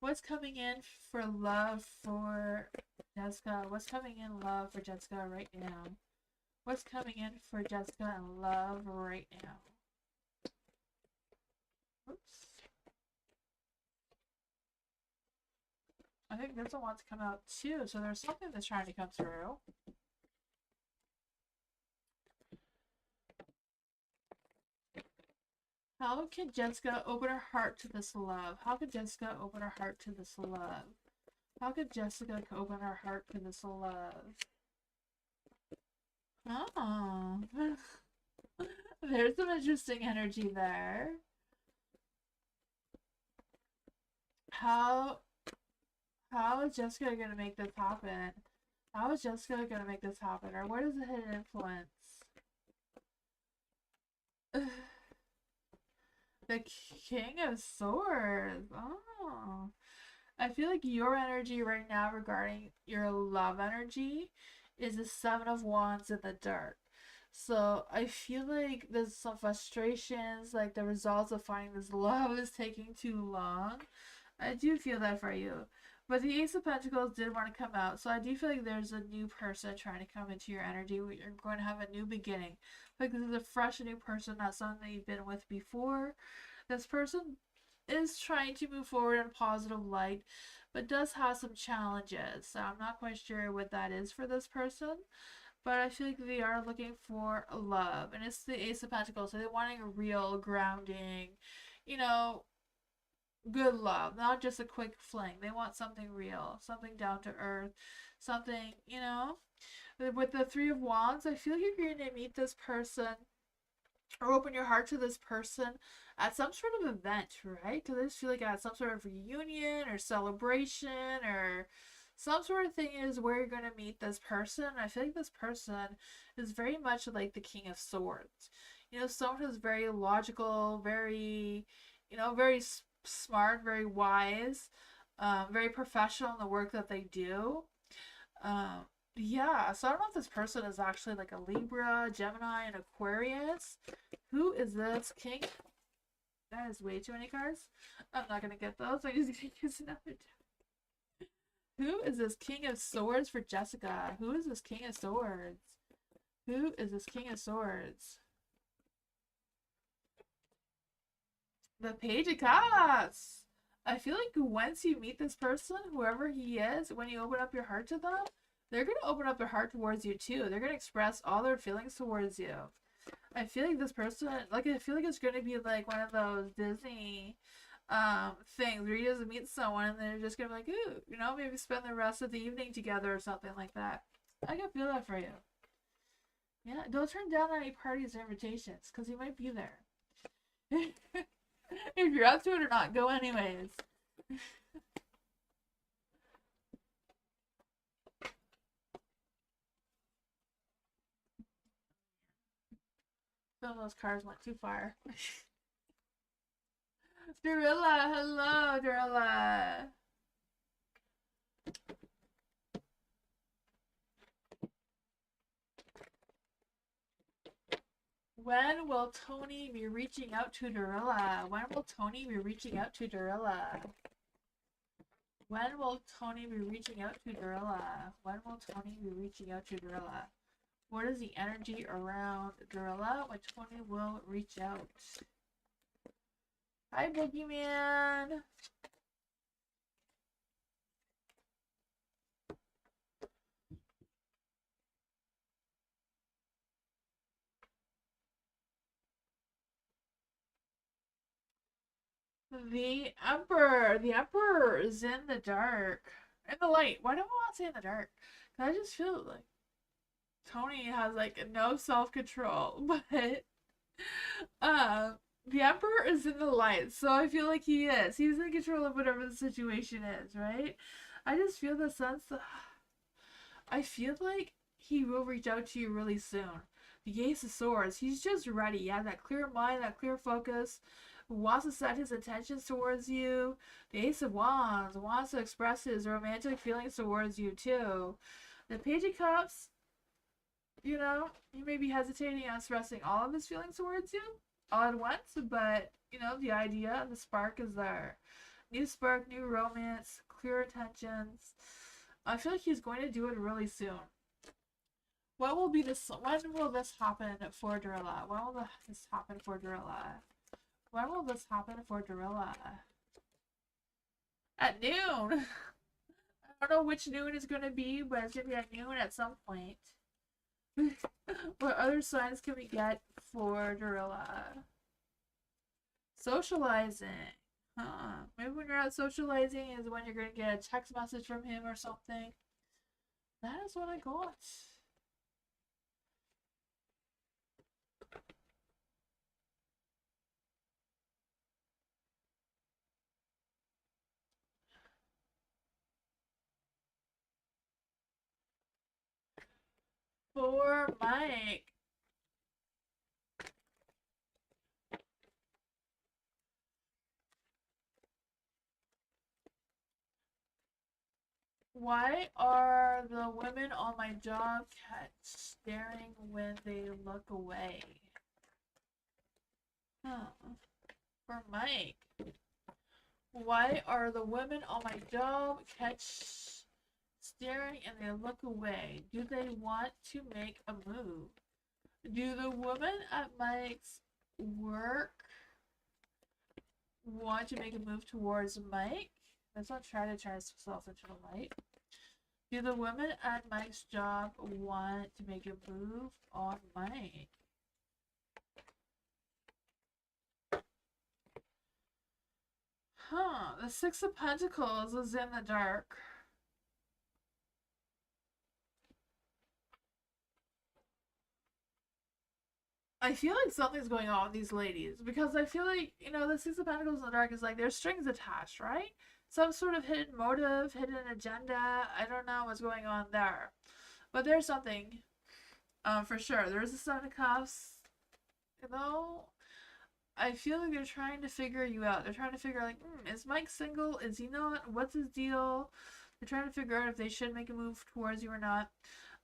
What's coming in for love for Jessica? What's coming in love for Jessica right now? What's coming in for Jessica in love right now? Oops. I think this one wants to come out too, so there's something that's trying to come through. How can Jessica open her heart to this love? How can Jessica open her heart to this love? How could Jessica open her heart to this love? Oh. There's some interesting energy there. How is Jessica gonna make this happen? How is Jessica gonna make this happen? Or what is the hidden influence? The King of Swords. Oh. I feel like your energy right now regarding your love energy is the Seven of Wands in the dark. So I feel like there's some frustrations, like the results of finding this love is taking too long. I do feel that for you. But the Ace of Pentacles did want to come out, so I do feel like there's a new person trying to come into your energy. You're going to have a new beginning. Like this is a fresh new person, not someone that you've been with before. This person is trying to move forward in a positive light, but does have some challenges. So I'm not quite sure what that is for this person. But I feel like they are looking for love. And it's the Ace of Pentacles. So they're wanting a real grounding, good love. Not just a quick fling. They want something real. Something down to earth. Something, With the Three of Wands, I feel like you're going to meet this person or open your heart to this person at some sort of event, right? Because I just feel like at some sort of reunion or celebration or some sort of thing is where you're going to meet this person. I feel like this person is very much like the King of Swords. Someone who's very logical, very, very smart, very wise, very professional in the work that they do. Yeah, so I don't know if this person is actually like a Libra, Gemini, and Aquarius. Who is this King? That is way too many cards. I'm not going to get those. I'm just going to use another deck. Who is this King of Swords for Jessica? Who is this King of Swords? Who is this King of Swords? The Page of Cups. I feel like once you meet this person, whoever he is, when you open up your heart to them, they're going to open up their heart towards you too. They're going to express all their feelings towards you. I feel like this person, like, I feel like it's going to be like one of those Disney things where you just meet someone and they're just going to be like, ooh, you know, maybe spend the rest of the evening together or something like that. I can feel that for you. Yeah, don't turn down any parties or invitations because he might be there. If you're up to it or not, go anyways. Some of those cars went too far. Dorilla, hello, Dorilla. When will Tony be reaching out to Dorilla? When will Tony be reaching out to Dorilla? When will Tony be reaching out to Dorilla? When will Tony be reaching out to Dorilla? What is the energy around Dorilla when Tony will reach out? Hi, Boogeyman. The Emperor. The Emperor is in the dark. In the light. Why do I want to say in the dark? I just feel like Tony has like no self-control, but the Emperor is in the light, so I feel like he is. He's in control of whatever the situation is, right? I just feel the sense that I feel like he will reach out to you really soon. The Ace of Swords, he's just ready. He has that clear mind, that clear focus, wants to set his intentions towards you. The Ace of Wands wants to express his romantic feelings towards you too. The Page of Cups, you know, he may be hesitating on expressing all of his feelings towards you all at once, but, you know, the idea, the spark is there. New spark, new romance, clear intentions. I feel like he's going to do it really soon. What will be this? When will this happen for Dorilla? When will this happen for Dorilla? When will this happen for Dorilla? At noon. I don't know which noon is going to be, but it's going to be at noon at some point. What other signs can we get for Dorilla? Socializing. Huh. Maybe when you're out socializing is when you're going to get a text message from him or something. That is what I got. For Mike. Why are the women on my job staring when they look away? Huh. For Mike. Why are the women on my job staring and they look away? Do they want to make a move? Do the women at Mike's work want to make a move towards Mike? Let's not try to turn ourselves into the light. Do the women at Mike's job want to make a move on Mike? Huh, the Six of Pentacles is in the dark. I feel like something's going on with these ladies because I feel like, you know, the Six of Pentacles in the dark is like there's strings attached, right? Some sort of hidden motive, hidden agenda. I don't know what's going on there. But there's something, for sure. There's the Seven of Cups. You know, I feel like they're trying to figure you out. They're trying to figure like, is Mike single? Is he not? What's his deal? They're trying to figure out if they should make a move towards you or not.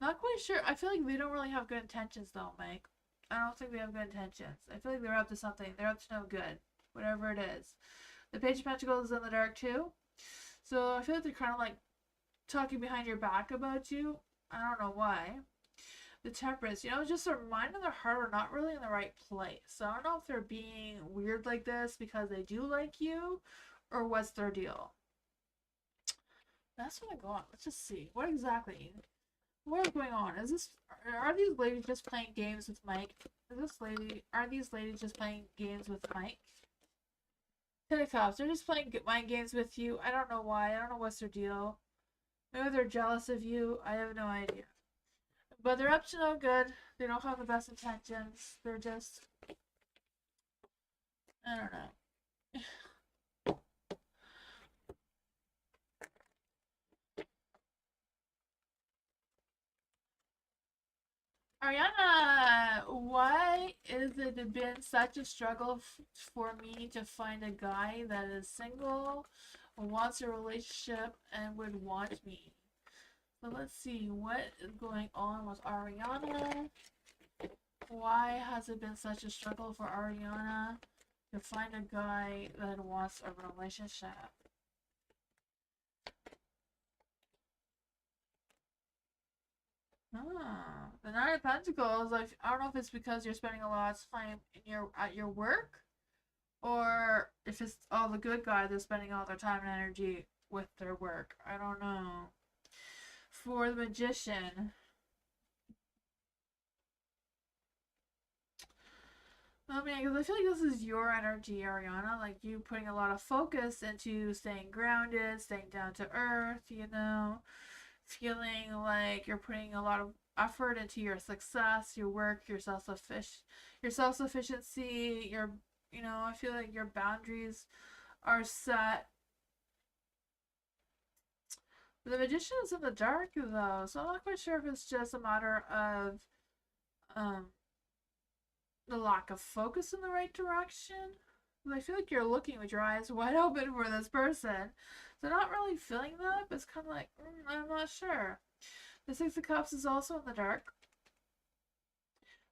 Not quite sure. I feel like they don't really have good intentions though, Mike. I don't think they have good intentions. I feel like they're up to something. They're up to no good. Whatever it is. The Page of Pentacles is in the dark too. So I feel like they're kind of like talking behind your back about you. I don't know why. The Temperance, you know, just their mind and their heart are not really in the right place. So I don't know if they're being weird like this because they do like you, or what's their deal. That's what I got. Let's just see. What exactly? What is going on? Is this are these ladies just playing games with Mike? Are these ladies just playing games with Mike? Pentecost, they're just playing mind games with you. I don't know why. I don't know what's their deal. Maybe they're jealous of you. I have no idea. But they're up to no good. They don't have the best intentions. They're just, I don't know. Ariana, why is it been such a struggle for me to find a guy that is single, wants a relationship, and would want me? So let's see what is going on with Ariana. Why has it been such a struggle for Ariana to find a guy that wants a relationship? Ah, the Nine of Pentacles. I don't know if it's because you're spending a lot of time at your work, or if it's all the good guys that's spending all their time and energy with their work. I don't know. For the Magician, I mean, because I feel like this is your energy, Ariana. Like you putting a lot of focus into staying grounded, staying down to earth. You know, feeling like you're putting a lot of effort into your success, your work, your self sufficiency, your you know, I feel like your boundaries are set. The Magician is in the dark though, so I'm not quite sure if it's just a matter of um the lack of focus in the right direction. I feel like you're looking with your eyes wide open for this person. So not really feeling that, but it's kind of like, I'm not sure. The Six of Cups is also in the dark.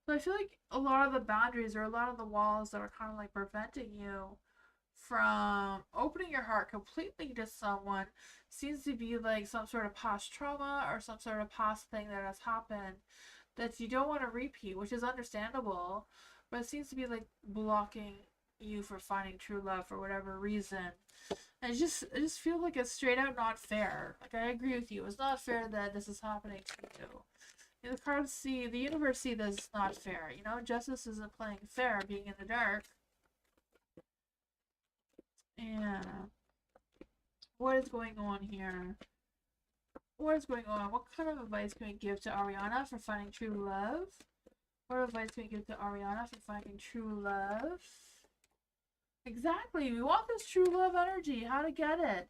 So I feel like a lot of the boundaries or a lot of the walls that are kind of like preventing you from opening your heart completely to someone seems to be like some sort of past trauma or some sort of past thing that has happened that you don't want to repeat, which is understandable, but it seems to be like blocking you for finding true love for whatever reason. And I just feel like it's straight out not fair. Like I agree with you, it's not fair that this is happening to you. The cards see the universe see this is not fair. You know, justice isn't playing fair, being in the dark. Yeah. What is going on here? What is going on? What kind of advice can we give to Ariana for finding true love? What advice can we give to Ariana for finding true love? Exactly. We want this true love energy. How to get it?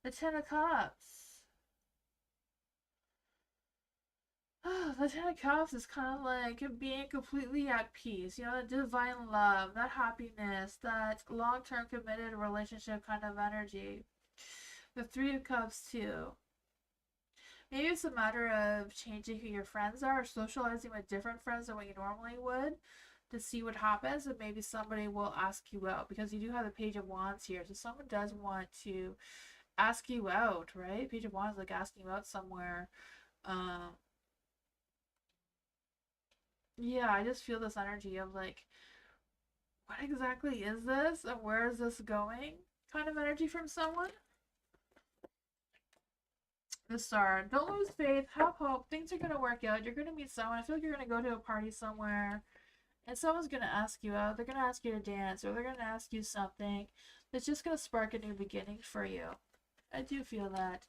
The Ten of Cups. The Ten of Cups is kind of like being completely at peace. You know, the divine love, that happiness, that long-term committed relationship kind of energy. The Three of Cups too. Maybe it's a matter of changing who your friends are, or socializing with different friends than what you normally would to see what happens, and maybe somebody will ask you out because you do have the Page of Wands here. So someone does want to ask you out, right? Page of Wands like asking you out somewhere. Um, yeah, I just feel this energy of like, what exactly is this and where is this going? Kind of energy from someone. The Star. Don't lose faith. Have hope. Things are gonna work out. You're gonna meet someone. I feel like you're gonna go to a party somewhere, and someone's gonna ask you out. They're gonna ask you to dance, or they're gonna ask you something that's just gonna spark a new beginning for you. I do feel that.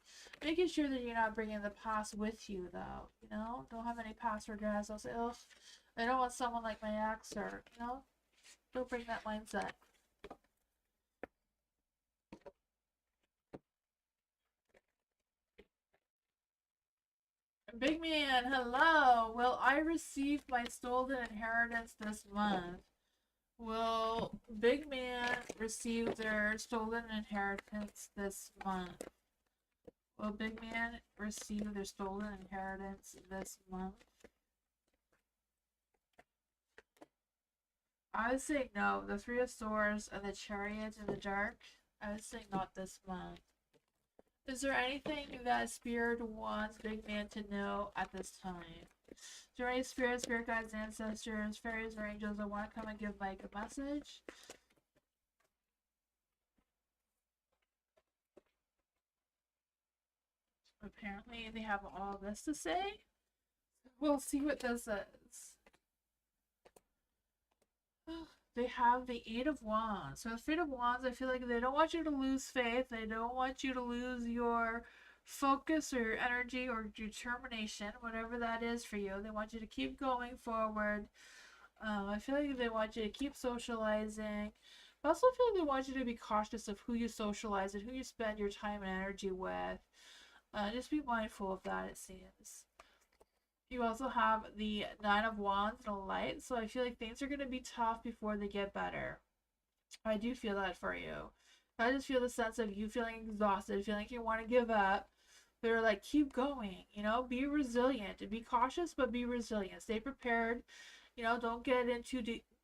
Making sure that you're not bringing the past with you, though. You know, don't have any past regrets. I'll say, oh, I don't want someone like my ex, or you know, don't bring that mindset. Big man, hello. Will I receive my stolen inheritance this month? Will Big Man receive their stolen inheritance this month? Will Big Man receive their stolen inheritance this month? I would say no. The Three of Swords and the Chariot in the dark. I would say not this month. Is there anything that Spirit wants Big Man to know at this time? Is there any spirits, spirit guides, ancestors, fairies, or angels that want to come and give Mike a message? Apparently, they have all this to say. We'll see what this is. They have the Eight of Wands. So the Eight of Wands, I feel like they don't want you to lose faith. They don't want you to lose your focus or your energy or determination, whatever that is for you. They want you to keep going forward. I feel like they want you to keep socializing. I also feel like they want you to be cautious of who you socialize and who you spend your time and energy with. Just be mindful of that, it seems. You also have the Nine of Wands and a Light, so I feel like things are going to be tough before they get better. I do feel that for you. I just feel the sense of you feeling exhausted, feeling like you want to give up. They're like, keep going, be resilient. Be cautious, but be resilient. Stay prepared. Don't get into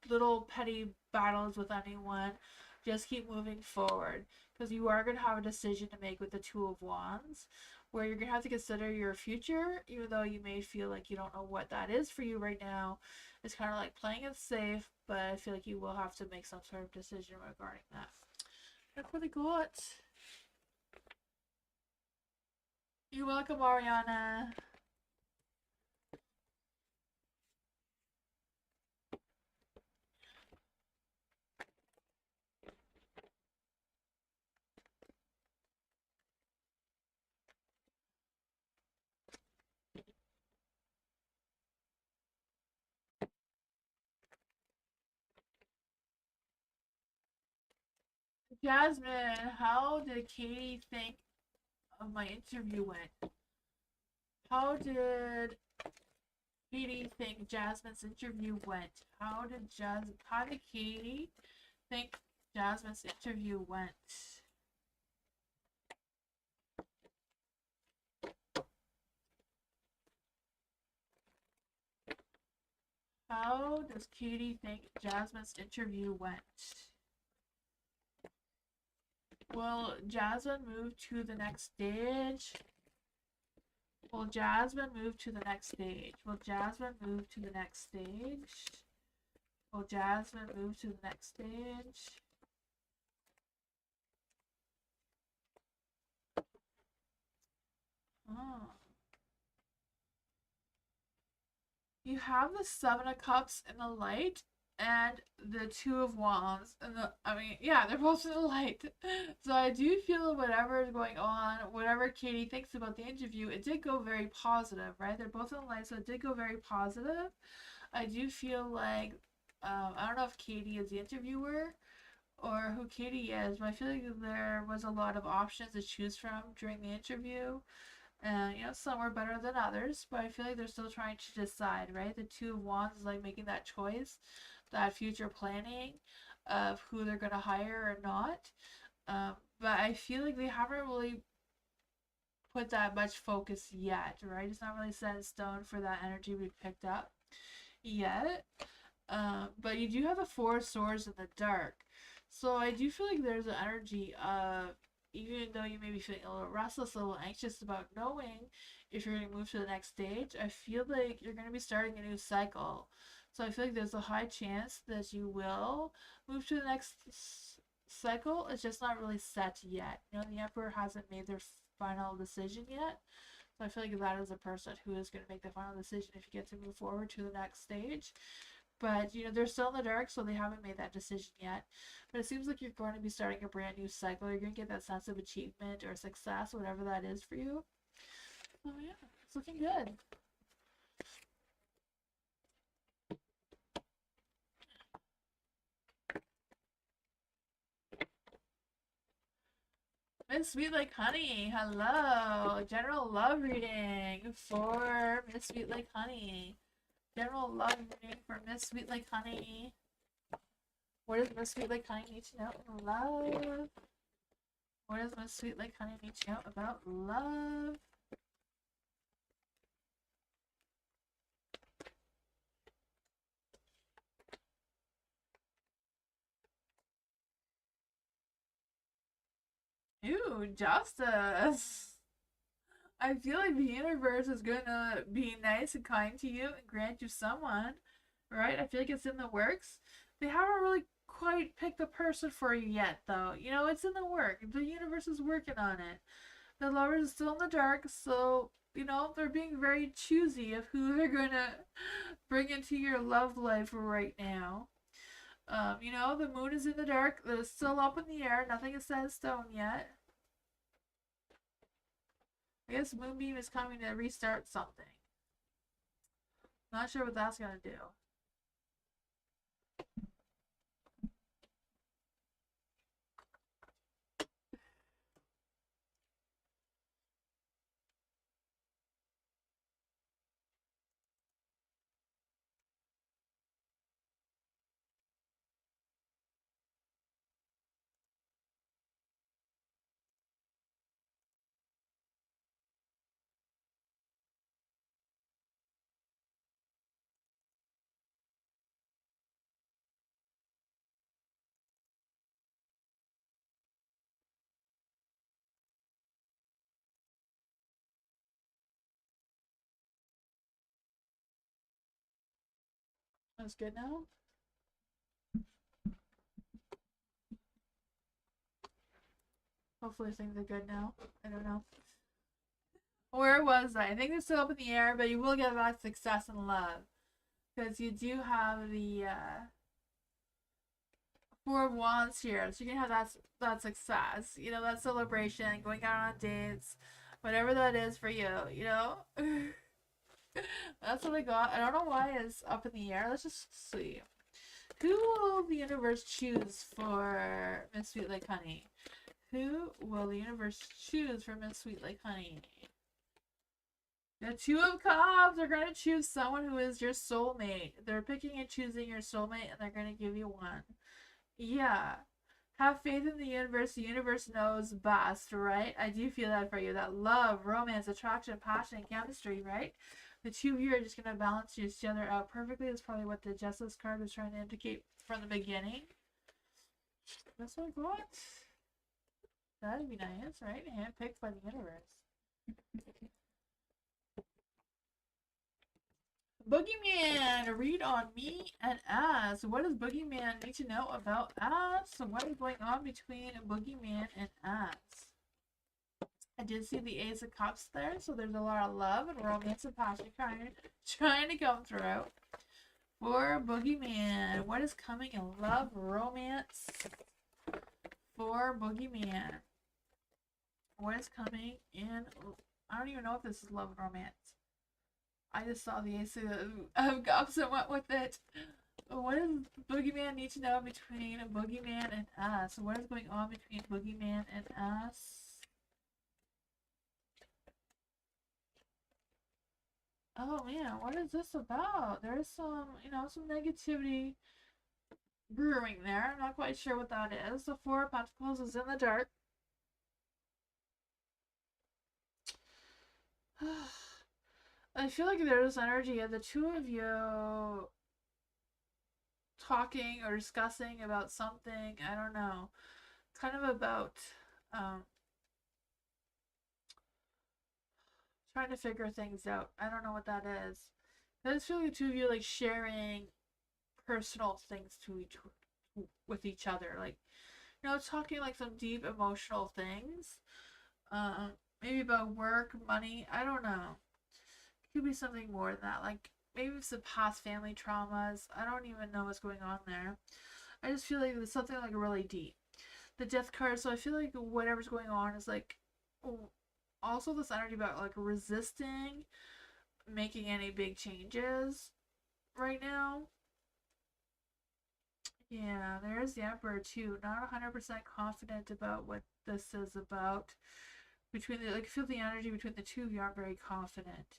little petty battles with anyone. Just keep moving forward because you are going to have a decision to make with the Two of Wands where you're going to have to consider your future, even though you may feel like you don't know what that is for you right now. It's kind of like playing it safe, but I feel like you will have to make some sort of decision regarding that. That's what I got. You're welcome, Ariana. Jasmine, how did Katie think of my interview went? How did Katie think Jasmine's interview went? How did Katie think Jasmine's interview went? How does Katie think Jasmine's interview went? Will Jasmine move to the next stage? Will Jasmine move to the next stage? Will Jasmine move to the next stage? Will Jasmine move to the next stage? Oh. You have the Seven of Cups in the light and the Two of Wands. And they're both in the light. So I do feel whatever is going on, whatever Katie thinks about the interview, it did go very positive, right? They're both in the light, so it did go very positive. I do feel like, I don't know if Katie is the interviewer or who Katie is, but I feel like there was a lot of options to choose from during the interview. And some were better than others, but I feel like they're still trying to decide, right? The Two of Wands is like making that choice, that future planning of who they're gonna hire or not. But I feel like they haven't really put that much focus yet, right? It's not really set in stone for that energy we picked up yet. But you do have the Four of Swords in the dark, so I do feel like there's an energy of, even though you may be feeling a little restless, a little anxious about knowing if you're going to move to the next stage, I feel like you're going to be starting a new cycle. So I feel like there's a high chance that you will move to the next cycle. It's just not really set yet. The Emperor hasn't made their final decision yet. So I feel like that is a person who is going to make the final decision if you get to move forward to the next stage. But they're still in the dark, so they haven't made that decision yet. But it seems like you're going to be starting a brand new cycle. You're going to get that sense of achievement or success, whatever that is for you. Oh yeah, it's looking good. Miss Sweet Like Honey, hello. General love reading for Miss Sweet Like Honey. General love reading for Miss Sweet Like Honey. What does Miss Sweet Like Honey need to know in love? What does Miss Sweet Like Honey need to know about love? Ooh, justice. I feel like the universe is gonna be nice and kind to you and grant you someone, right? I feel like it's in the works. They haven't really quite picked the person for you yet, though. You know, it's in the work. The universe is working on it. The lovers is still in the dark, so you know they're being very choosy of who they're gonna bring into your love life right now. You know, the moon is in the dark. It's still up in the air. Nothing is set in stone yet. I guess Moonbeam is coming to restart something. Not sure what that's gonna do. That's good now. Hopefully things are good now. I don't know. Where was I? I think they're still up in the air, but you will get that success in love. Because you do have the Four of Wands here. So you can have that success. You know, that celebration, going out on dates, whatever that is for you, you know? That's what I got. I don't know why it's up in the air. Let's just see. Who will the universe choose for Miss Sweet Like Honey? Who will the universe choose for Miss Sweet Like Honey? The Two of Cups are going to choose someone who is your soulmate. They're picking and choosing your soulmate, and they're going to give you one. Yeah. Have faith in the universe. The universe knows best, right? I do feel that for you. That love, romance, attraction, passion, and chemistry, right? The two of you are just going to balance each other out perfectly. That's probably what the Justice card was trying to indicate from the beginning. That's what I got. That'd be nice, right? Handpicked by the universe. Boogeyman, read on me and us. What does Boogeyman need to know about us? What is going on between Boogeyman and us? I did see the Ace of Cups there, so there's a lot of love and romance and passion trying to come through. For Boogeyman, what is coming in love, romance? For Boogeyman, what is coming in? I don't even know if this is love and romance. I just saw the Ace of Cups and went with it. What does Boogeyman need to know between Boogeyman and us? What is going on between Boogeyman and us? Oh man, what is this about? There's some, you know, some negativity brewing there. I'm not quite sure what that is. The Four of Pentacles is in the dark. I feel like there's energy of the two of you talking or discussing about something. I don't know. Kind of about trying to figure things out. I don't know what that is. I just feel like the two of you like sharing personal things with each other. Like, you know, talking like some deep emotional things. Maybe about work, money. I don't know. Could be something more than that. Like maybe some past family traumas. I don't even know what's going on there. I just feel like there's something like really deep. The Death card. So I feel like whatever's going on is like also this energy about like resisting making any big changes right now. Yeah, there's the Emperor too. Not 100% confident about what this is about. Between the like, feel the energy between the two of you aren't very confident.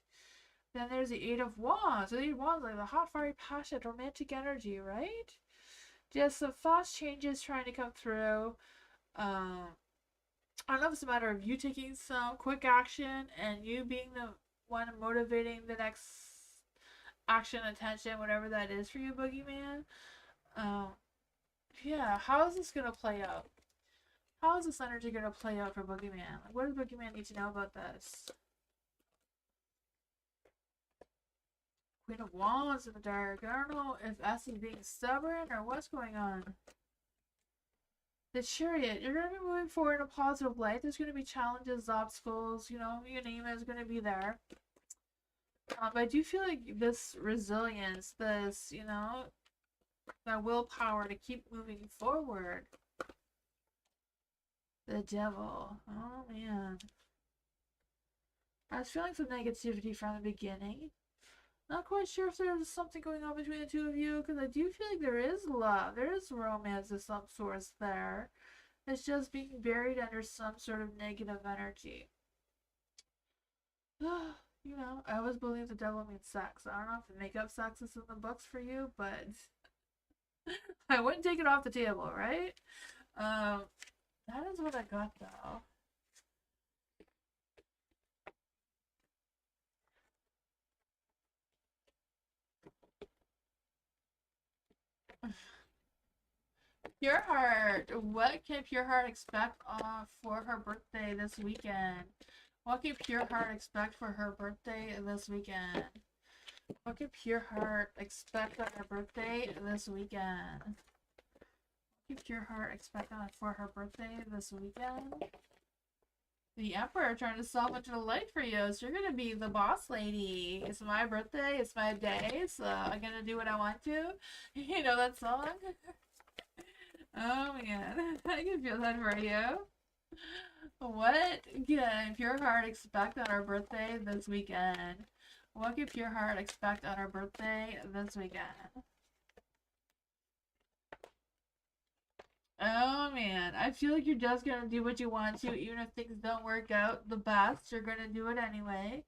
Then there's the Eight of Wands. The Eight of Wands, like the hot, fiery, passionate, romantic energy, right? Just some fast changes trying to come through. I don't know if it's a matter of you taking some quick action and you being the one motivating the next action, attention, whatever that is for you, Boogeyman. Yeah, how is this gonna play out? How is this energy going to play out for Boogeyman? Like, what does Boogeyman need to know about this? Queen of Wands in the dark. I don't know if S is being stubborn or what's going on. The Chariot. You're going to be moving forward in a positive light. There's going to be challenges, obstacles, you know, your name is going to be there. But I do feel like this resilience, this, you know, that willpower to keep moving forward. The Devil. Oh, man. I was feeling some negativity from the beginning. Not quite sure if there's something going on between the two of you, because I do feel like there is love. There is romance of some sort there. It's just being buried under some sort of negative energy. You know, I always believe the devil means sex. I don't know if makeup sex is in the books for you, but I wouldn't take it off the table, right? That is what I got, though. Pure Heart. What can Pure Heart expect for her birthday this weekend? What can Pure Heart expect for her birthday this weekend? What can Pure Heart expect on her birthday this weekend? What can Pure Heart expect for her birthday this weekend? The Emperor trying to solve into the light for you. So you're going to be the boss lady. It's my birthday. It's my day. So I'm going to do what I want to. You know that song? Oh man, I can feel that for you. What can Pure Heart expect on our birthday this weekend? What can Pure Heart expect on our birthday this weekend? Oh man, I feel like you're just gonna do what you want to, even if things don't work out the best, you're gonna do it anyway.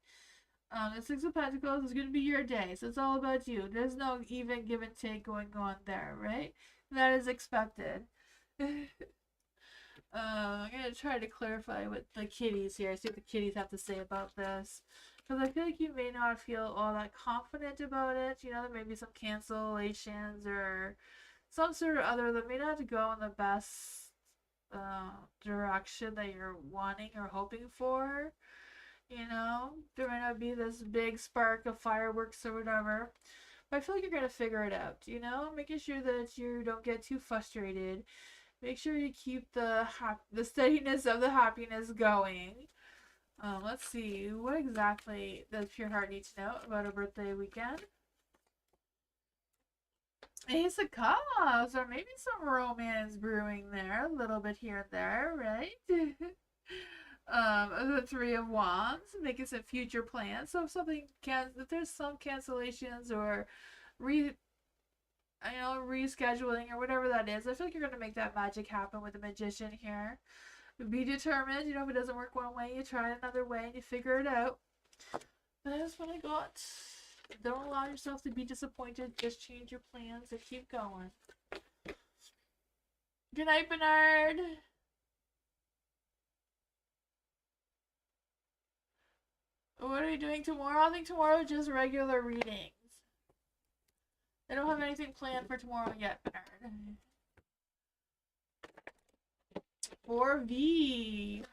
The Six of Pentacles is gonna be your day, so it's all about you. There's no even give and take going on there, right? That is expected. I'm gonna try to clarify with the kitties here, see what the kitties have to say about this. Because I feel like you may not feel all that confident about it. You know, there may be some cancellations or some sort of other that may not go in the best direction that you're wanting or hoping for. You know, there might not be this big spark of fireworks or whatever. But I feel like you're going to figure it out, you know? Making sure that you don't get too frustrated. Make sure you keep the steadiness of the happiness going. Let's see. What exactly does Pure Heart need to know about a birthday weekend? Ace of Cups, or maybe some romance brewing there, a little bit here and there, right? The Three of Wands, making some future plans. So if there's some cancellations or rescheduling or whatever that is, I feel like you're gonna make that magic happen with the Magician here. Be determined. You know, if it doesn't work one way, you try it another way and you figure it out. But that's what I got. Don't allow yourself to be disappointed. Just change your plans and keep going. Good night, Bernard. What are we doing tomorrow? I think tomorrow is just regular readings. I don't have anything planned for tomorrow yet, Bernard. 4V.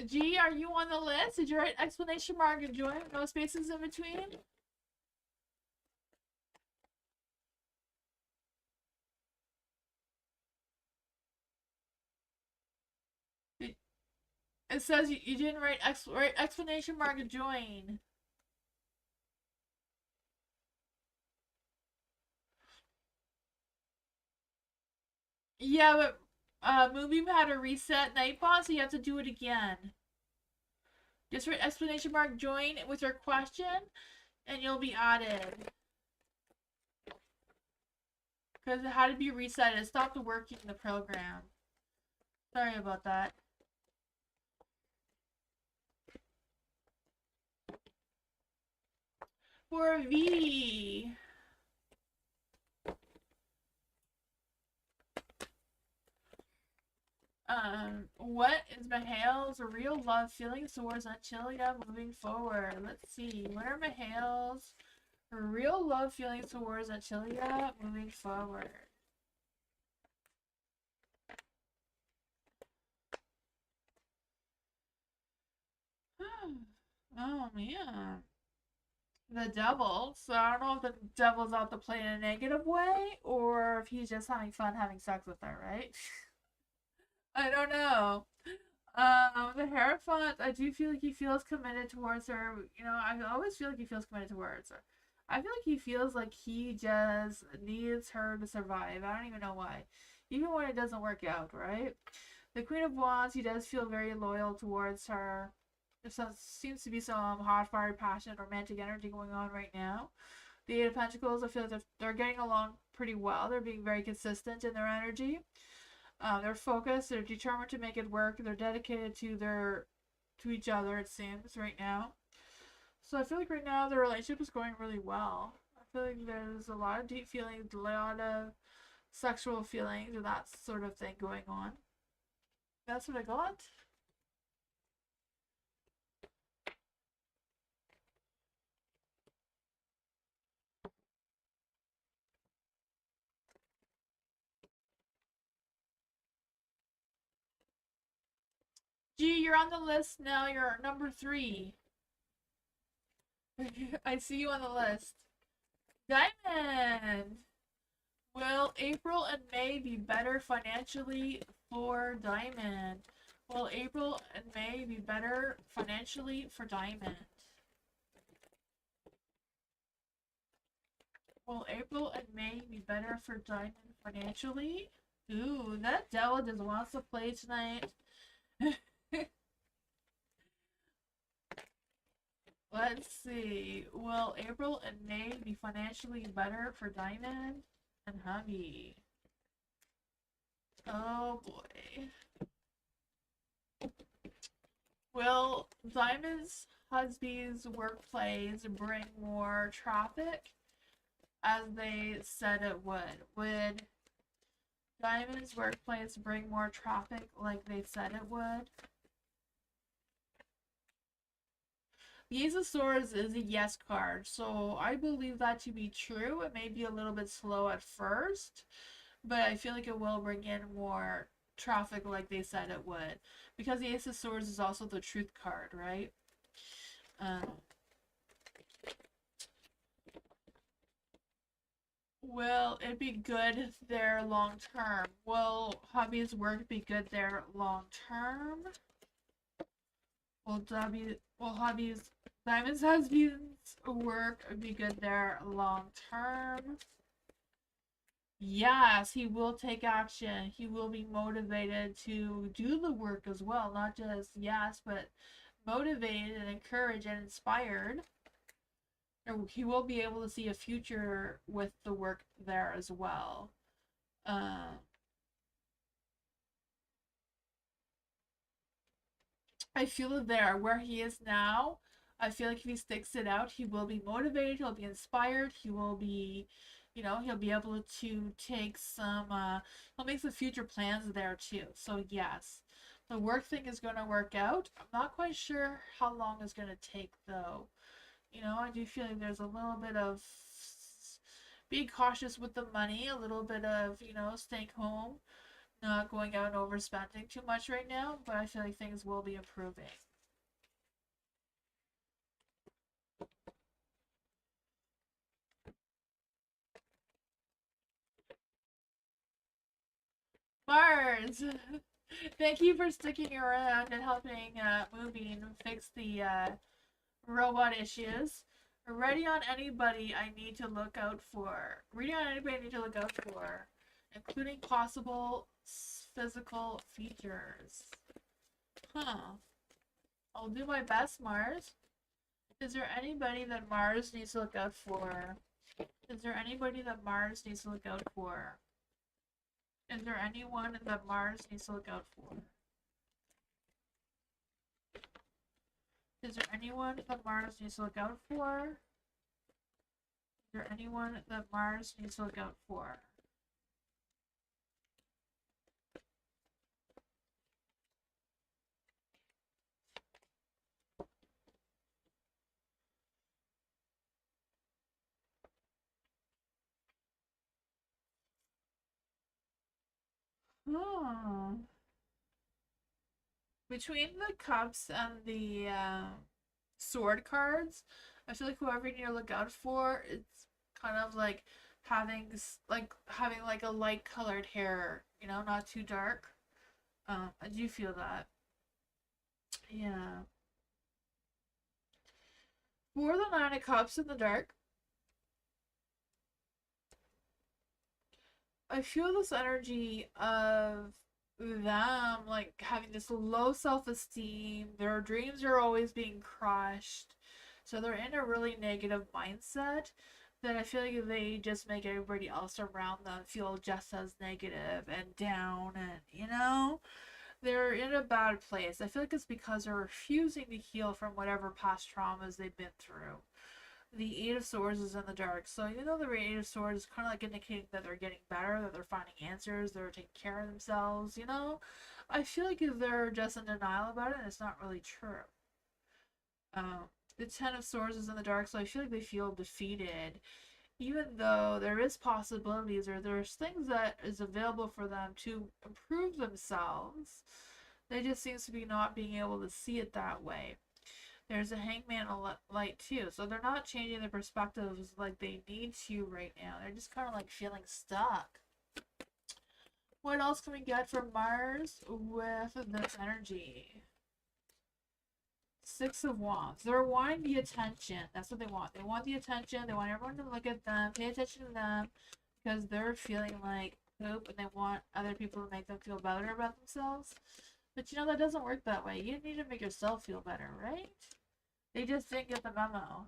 G, are you on the list? Did you write exclamation mark and join? No spaces in between? It says you didn't write exclamation mark and join. Yeah, but Moonbeam had a reset Nightbot, so you have to do it again. Just write exclamation mark join with your question, and you'll be added. Because it had to be reset. It stopped working the program. Sorry about that. For V. What is Mihail's real love feelings towards Anchilia moving forward? Let's see. What are Mihail's Real love feelings towards Atilia moving forward. Oh man. The devil. So I don't know if the devil's out to play in a negative way or if he's just having fun having sex with her, right? I don't know. The Hierophant, I do feel like he feels committed towards her. You know, I always feel like he feels committed towards her. I feel like he feels like he just needs her to survive. I don't even know why. Even when it doesn't work out, right? The Queen of Wands, he does feel very loyal towards her. There seems to be some hot, fire, passionate, romantic energy going on right now. The Eight of Pentacles, I feel like they're getting along pretty well. They're being very consistent in their energy. They're focused. They're determined to make it work. They're dedicated to each other. It seems right now. So I feel like right now the relationship is going really well. I feel like there's a lot of deep feelings, a lot of sexual feelings, and that sort of thing going on. That's what I got. G, you're on the list now. You're number 3. I see you on the list. Diamond. Will April and May be better financially for Diamond? Will April and May be better financially for Diamond? Will April and May be better for Diamond financially? Ooh, that devil just wants to play tonight. Let's see. Will April and May be financially better for Diamond and hubby? Oh boy. Will Diamond's husband's workplace bring more traffic as they said it would? Would Diamond's workplace bring more traffic like they said it would? The Ace of Swords is a yes card, so I believe that to be true. It may be a little bit slow at first, but I feel like it will bring in more traffic like they said it would. Because the Ace of Swords is also the truth card, right? Will it be good there long term? Will hobby's work be good there long term? Will hobby's Diamond's husband's work be good there long term? Yes, he will take action. He will be motivated to do the work as well. Not just yes, but motivated and encouraged and inspired. He will be able to see a future with the work there as well. I feel it there where he is now. I feel like if he sticks it out, he will be motivated. He'll be inspired. He will be, he'll be able to take some. He'll make some future plans there too. So yes, the work thing is going to work out. I'm not quite sure how long it's going to take though. I do feel like there's a little bit of being cautious with the money, a little bit of, staying home, not going out and overspending too much right now, but I feel like things will be improving. Mars! Thank you for sticking around and helping Moonbeam fix the robot issues. Ready on anybody I need to look out for. Ready on anybody I need to look out for, including possible physical features. Huh. I'll do my best, Mars. Is there anybody that Mars needs to look out for? Is there anybody that Mars needs to look out for? Is there anyone that Mars needs to look out for? Is there anyone that Mars needs to look out for? Is there anyone that Mars needs to look out for? Oh. Between the cups and the sword cards, I feel like whoever you need to look out for, it's kind of like having like a light colored hair, you know, not too dark. I do feel that. Yeah. For the Nine of Cups in the dark, I feel this energy of them like having this low self-esteem. Their dreams are always being crushed. So they're in a really negative mindset that I feel like they just make everybody else around them feel just as negative and down, and they're in a bad place. I feel like it's because they're refusing to heal from whatever past traumas they've been through. The Eight of Swords is in the dark. So even though the Eight of Swords is kind of like indicating that they're getting better, that they're finding answers, they're taking care of themselves, I feel like they're just in denial about it and it's not really true. The Ten of Swords is in the dark, so I feel like they feel defeated. Even though there is possibilities or there's things that is available for them to improve themselves, they just seems to be not being able to see it that way. There's a hangman light too, so they're not changing their perspectives like they need to right now. They're just kind of like feeling stuck. What else can we get from Mars with this energy? Six of Wands. They're wanting the attention. That's what they want. They want the attention. They want everyone to look at them, pay attention to them, because they're feeling like poop and they want other people to make them feel better about themselves. But that doesn't work that way. You need to make yourself feel better, right? They just didn't get the memo.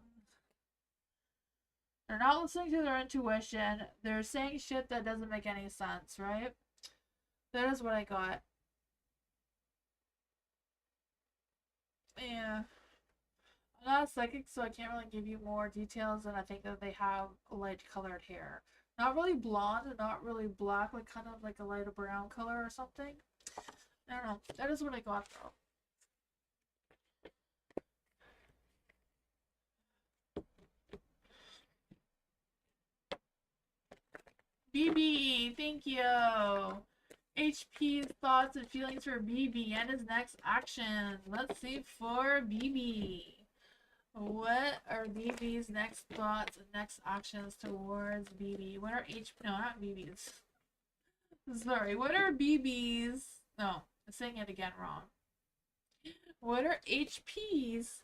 They're not listening to their intuition. They're saying shit that doesn't make any sense, right? That is what I got. Yeah. I'm not a psychic, so I can't really give you more details, and I think that they have light colored hair. Not really blonde and not really black, like kind of like a lighter brown color or something. I don't know. That is what I got though. BB, thank you. HP's thoughts and feelings for BB and his next action. Let's see for BB. What are BB's next thoughts and next actions towards BB? What are no, not BB's. Sorry, what are BB's? No, I'm saying it again wrong. What are HP's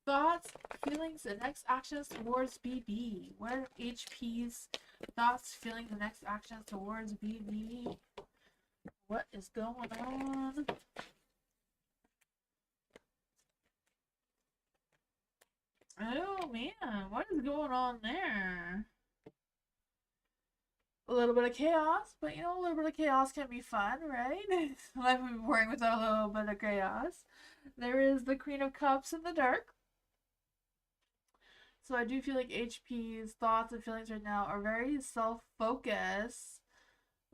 thoughts, feelings, and next actions towards BB? What are HP's thoughts, feelings, and next actions towards BB? What is going on? Oh man, what is going on there? A little bit of chaos, but a little bit of chaos can be fun, right? Life would be boring without a little bit of chaos. There is the Queen of Cups in the dark. So I do feel like HP's thoughts and feelings right now are very self-focused,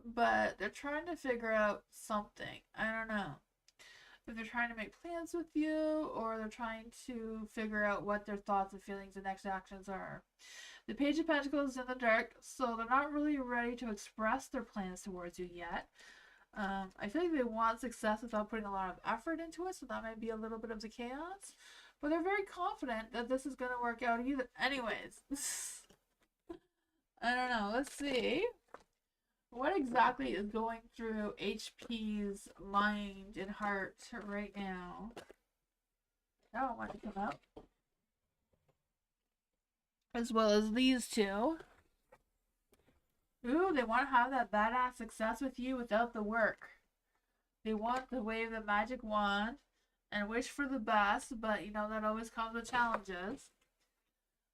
but they're trying to figure out something. I don't know. If they're trying to make plans with you or they're trying to figure out what their thoughts and feelings and next actions are. The Page of Pentacles is in the dark, so they're not really ready to express their plans towards you yet. I feel like they want success without putting a lot of effort into it, so that might be a little bit of the chaos. But they're very confident that this is going to work out either. Anyways, I don't know. Let's see. What exactly is going through HP's mind and heart right now? I don't want to come out. As well as these two. Ooh, they want to have that badass success with you without the work. They want to wave the magic wand and wish for the best, but that always comes with challenges.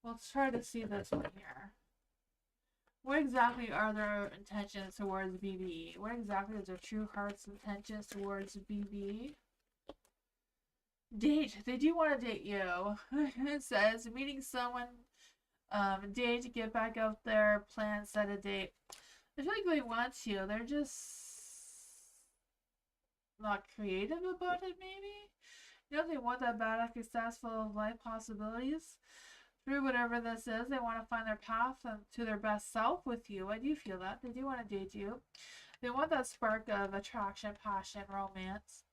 Let's try to see this one here. What exactly are their intentions towards BB? What exactly is their true heart's intentions towards BB? Date. They do want to date you. It says meeting someone, date, get back out there, plan, set a date. I feel like they want to. They're just not creative about it, maybe? They want that badass success full of life possibilities. Through whatever this is, they want to find their path to their best self with you. I do feel that. They do want to date you. They want that spark of attraction, passion, romance.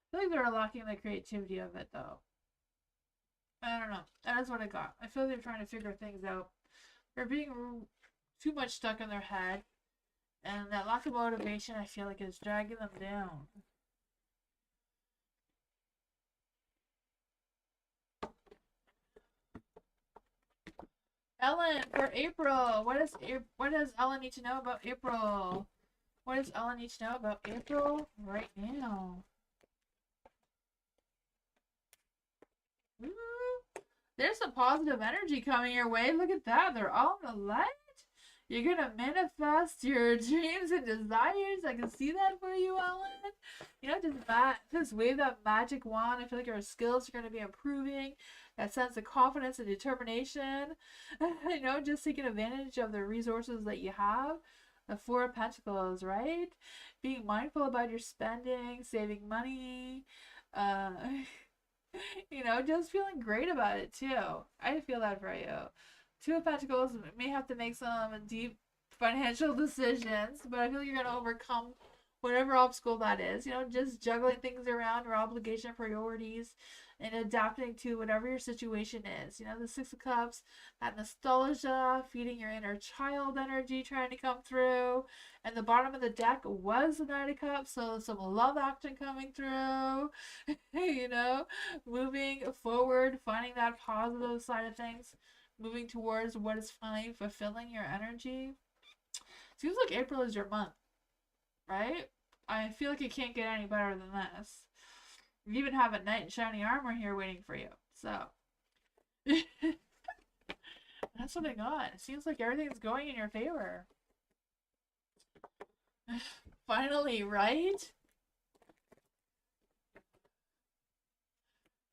I feel like they're lacking the creativity of it, though. I don't know. That's what I got. I feel like they're trying to figure things out. They're being too much stuck in their head. And that lack of motivation, I feel like, is dragging them down. Ellen, for April. What does Ellen need to know about April? What does Ellen need to know about April right now? Ooh, there's some positive energy coming your way. Look at that. They're all in the light. You're gonna manifest your dreams and desires. I can see that for you, Ellen. You know, just wave that magic wand. I feel like your skills are gonna be improving. That sense of confidence and determination. You know, just taking advantage of the resources that you have. The Four of Pentacles, right? Being mindful about your spending, saving money. You know, just feeling great about it too. I feel that for you. Two of Pentacles may have to make some deep financial decisions, but I feel like you're going to overcome whatever obstacle that is. You know, just juggling things around, your obligation, priorities, and adapting to whatever your situation is. You know, the Six of Cups, that nostalgia, feeding your inner child energy trying to come through. And the bottom of the deck was the Knight of Cups, so some love action coming through. You know, moving forward, finding that positive side of things. Moving towards what is finally fulfilling your energy. Seems like April is your month, right? I feel like it can't get any better than this. You even have a knight in shiny armor here waiting for you. So, that's what I got. It seems like everything's going in your favor. Finally, right?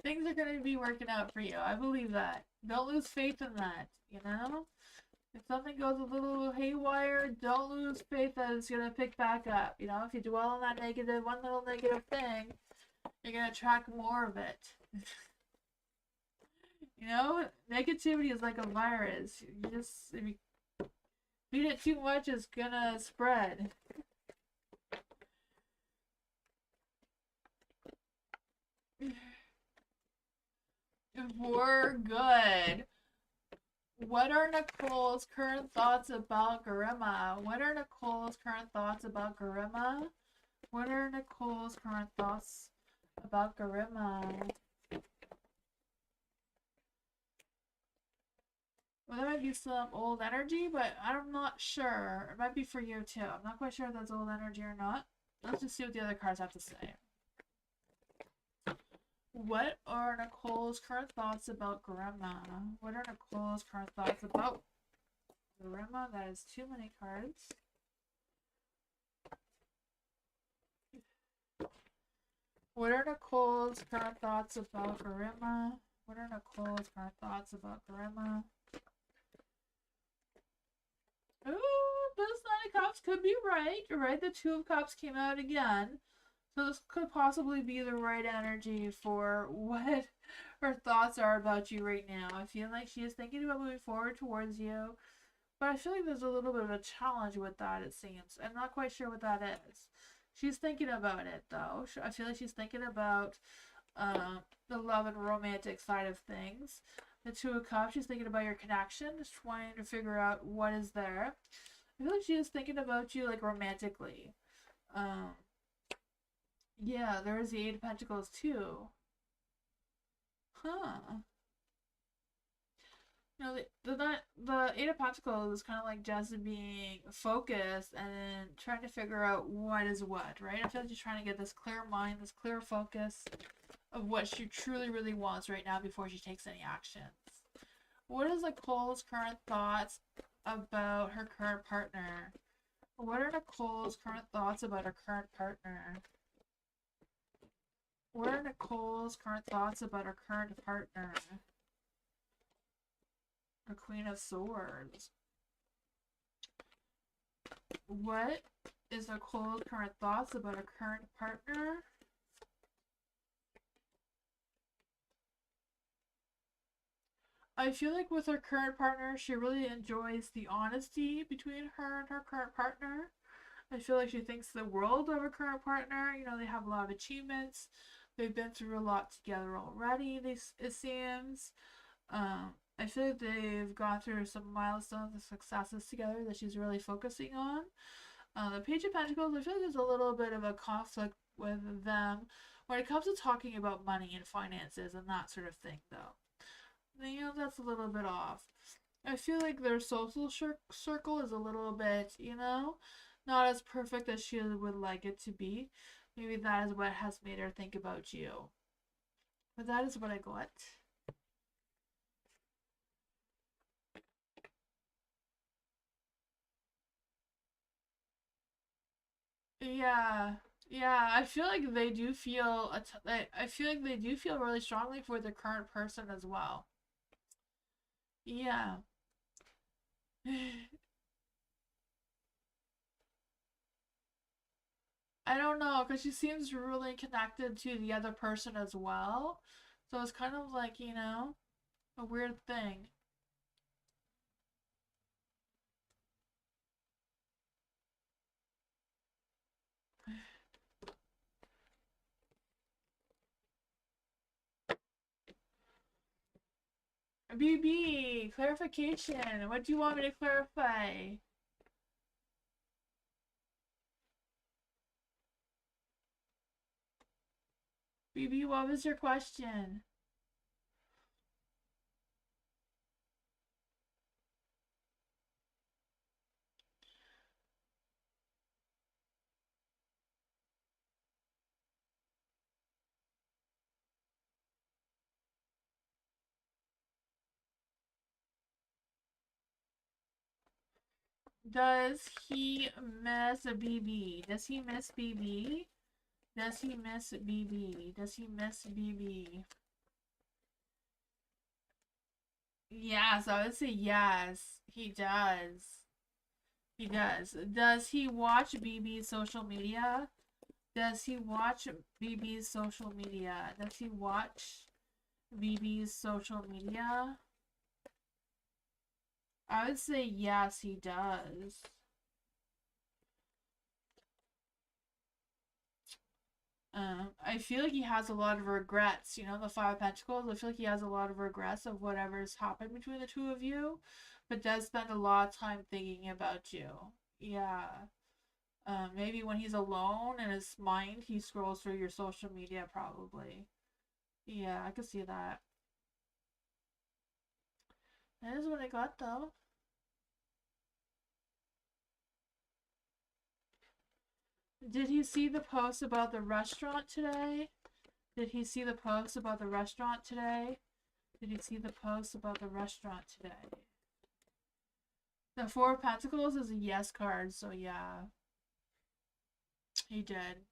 Things are going to be working out for you. I believe that. Don't lose faith in that, you know? If something goes a little haywire, don't lose faith that it's going to pick back up. You know, if you dwell on that negative, one little negative thing, you're going to attract more of it. You know, negativity is like a virus. You just, if you feed it too much, it's going to spread. We're good. What are Nicole's current thoughts about Garima? What are Nicole's current thoughts about Garima? What are Nicole's current thoughts about Garima? Well, there might be some old energy, but I'm not sure. It might be for you too. I'm not quite sure if that's old energy or not. Let's just see what the other cards have to say. What are Nicole's current thoughts about Garima? What are Nicole's current thoughts about Garima? That is too many cards. What are Nicole's current thoughts about Garima? What are Nicole's current thoughts about Garima? Ooh, this Knight of Cups could be right. Right, the Two of Cups came out again. So this could possibly be the right energy for what her thoughts are about you right now. I feel like she is thinking about moving forward towards you. But I feel like there's a little bit of a challenge with that, it seems. I'm not quite sure what that is. She's thinking about it, though. I feel like she's thinking about the love and romantic side of things. The Two of Cups, she's thinking about your connection, just trying to figure out what is there. I feel like she is thinking about you, like, romantically. Yeah, there is the Eight of Pentacles, too. Huh. You know, the Eight of Pentacles is kind of like just being focused and trying to figure out what is what, right? I feel like she's trying to get this clear mind, this clear focus of what she truly, really wants right now before she takes any actions. What is Nicole's current thoughts about her current partner? What are Nicole's current thoughts about her current partner? What are Nicole's current thoughts about her current partner? The Queen of Swords. What is Nicole's current thoughts about her current partner? I feel like with her current partner, she really enjoys the honesty between her and her current partner. I feel like she thinks the world of her current partner. You know, they have a lot of achievements. They've been through a lot together already, it seems. I feel like they've gone through some milestones and successes together that she's really focusing on. The Page of Pentacles, I feel like there's a little bit of a conflict with them when it comes to talking about money and finances and that sort of thing, though. You know, that's a little bit off. I feel like their social circle is a little bit, you know, not as perfect as she would like it to be. Maybe that is what has made her think about you. But that is what I got. Yeah. Yeah, I feel like they do feel I feel like they do feel really strongly for their current person as well. Yeah. I don't know, because she seems really connected to the other person as well. So it's kind of like, you know, a weird thing. BB, clarification. What do you want me to clarify? BB, what was your question? Does he miss a BB? Does he miss BB? Does he miss BB? Does he miss BB? Yes, I would say yes. He does. He does. Does he watch BB's social media? Does he watch BB's social media? Does he watch BB's social media? I would say yes, he does. I feel like he has a lot of regrets. You know, the Five of Pentacles. I feel like he has a lot of regrets of whatever's happened between the two of you, but does spend a lot of time thinking about you. Yeah. Maybe when he's alone in his mind, he scrolls through your social media, probably. Yeah, I could see that. That is what I got, though. Did he see the post about the restaurant today? Did he see the post about the restaurant today? Did he see the post about the restaurant today? The Four of Pentacles is a yes card, so yeah. He did.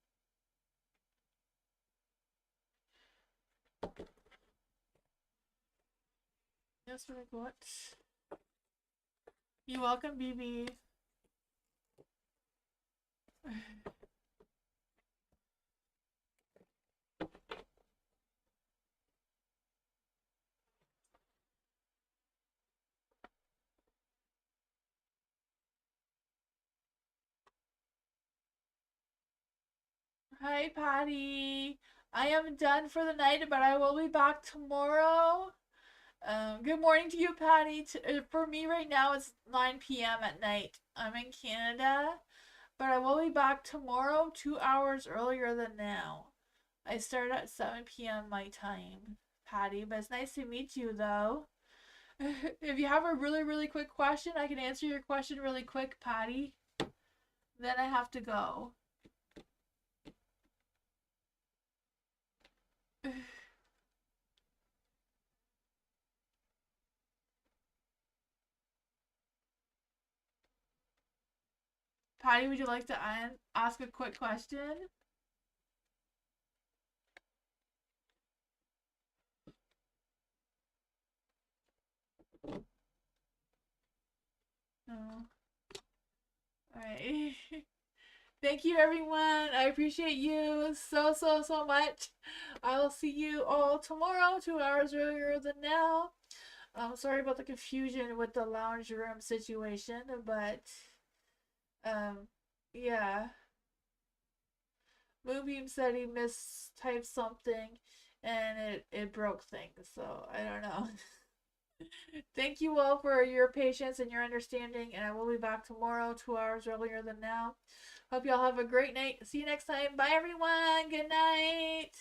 That's what I got. You're welcome, BB. Hi, Patty. I am done for the night, but I will be back tomorrow. Good morning to you, Patty. For me right now, it's 9 p.m. at night. I'm in Canada, but I will be back tomorrow 2 hours earlier than now. I start at 7 p.m. my time, Patty, but it's nice to meet you, though. If you have a really, really quick question, I can answer your question really quick, Patty. Then I have to go. Patty, would you like to ask a quick question? No. Alright. Thank you, everyone. I appreciate you so, so, so much. I will see you all tomorrow, 2 hours earlier than now. I'm sorry about the confusion with the lounge room situation, but um, yeah. Moonbeam said he mistyped something, and it broke things. So I don't know. Thank you all for your patience and your understanding, and I will be back tomorrow, 2 hours earlier than now. Hope y'all have a great night. See you next time. Bye, everyone. Good night.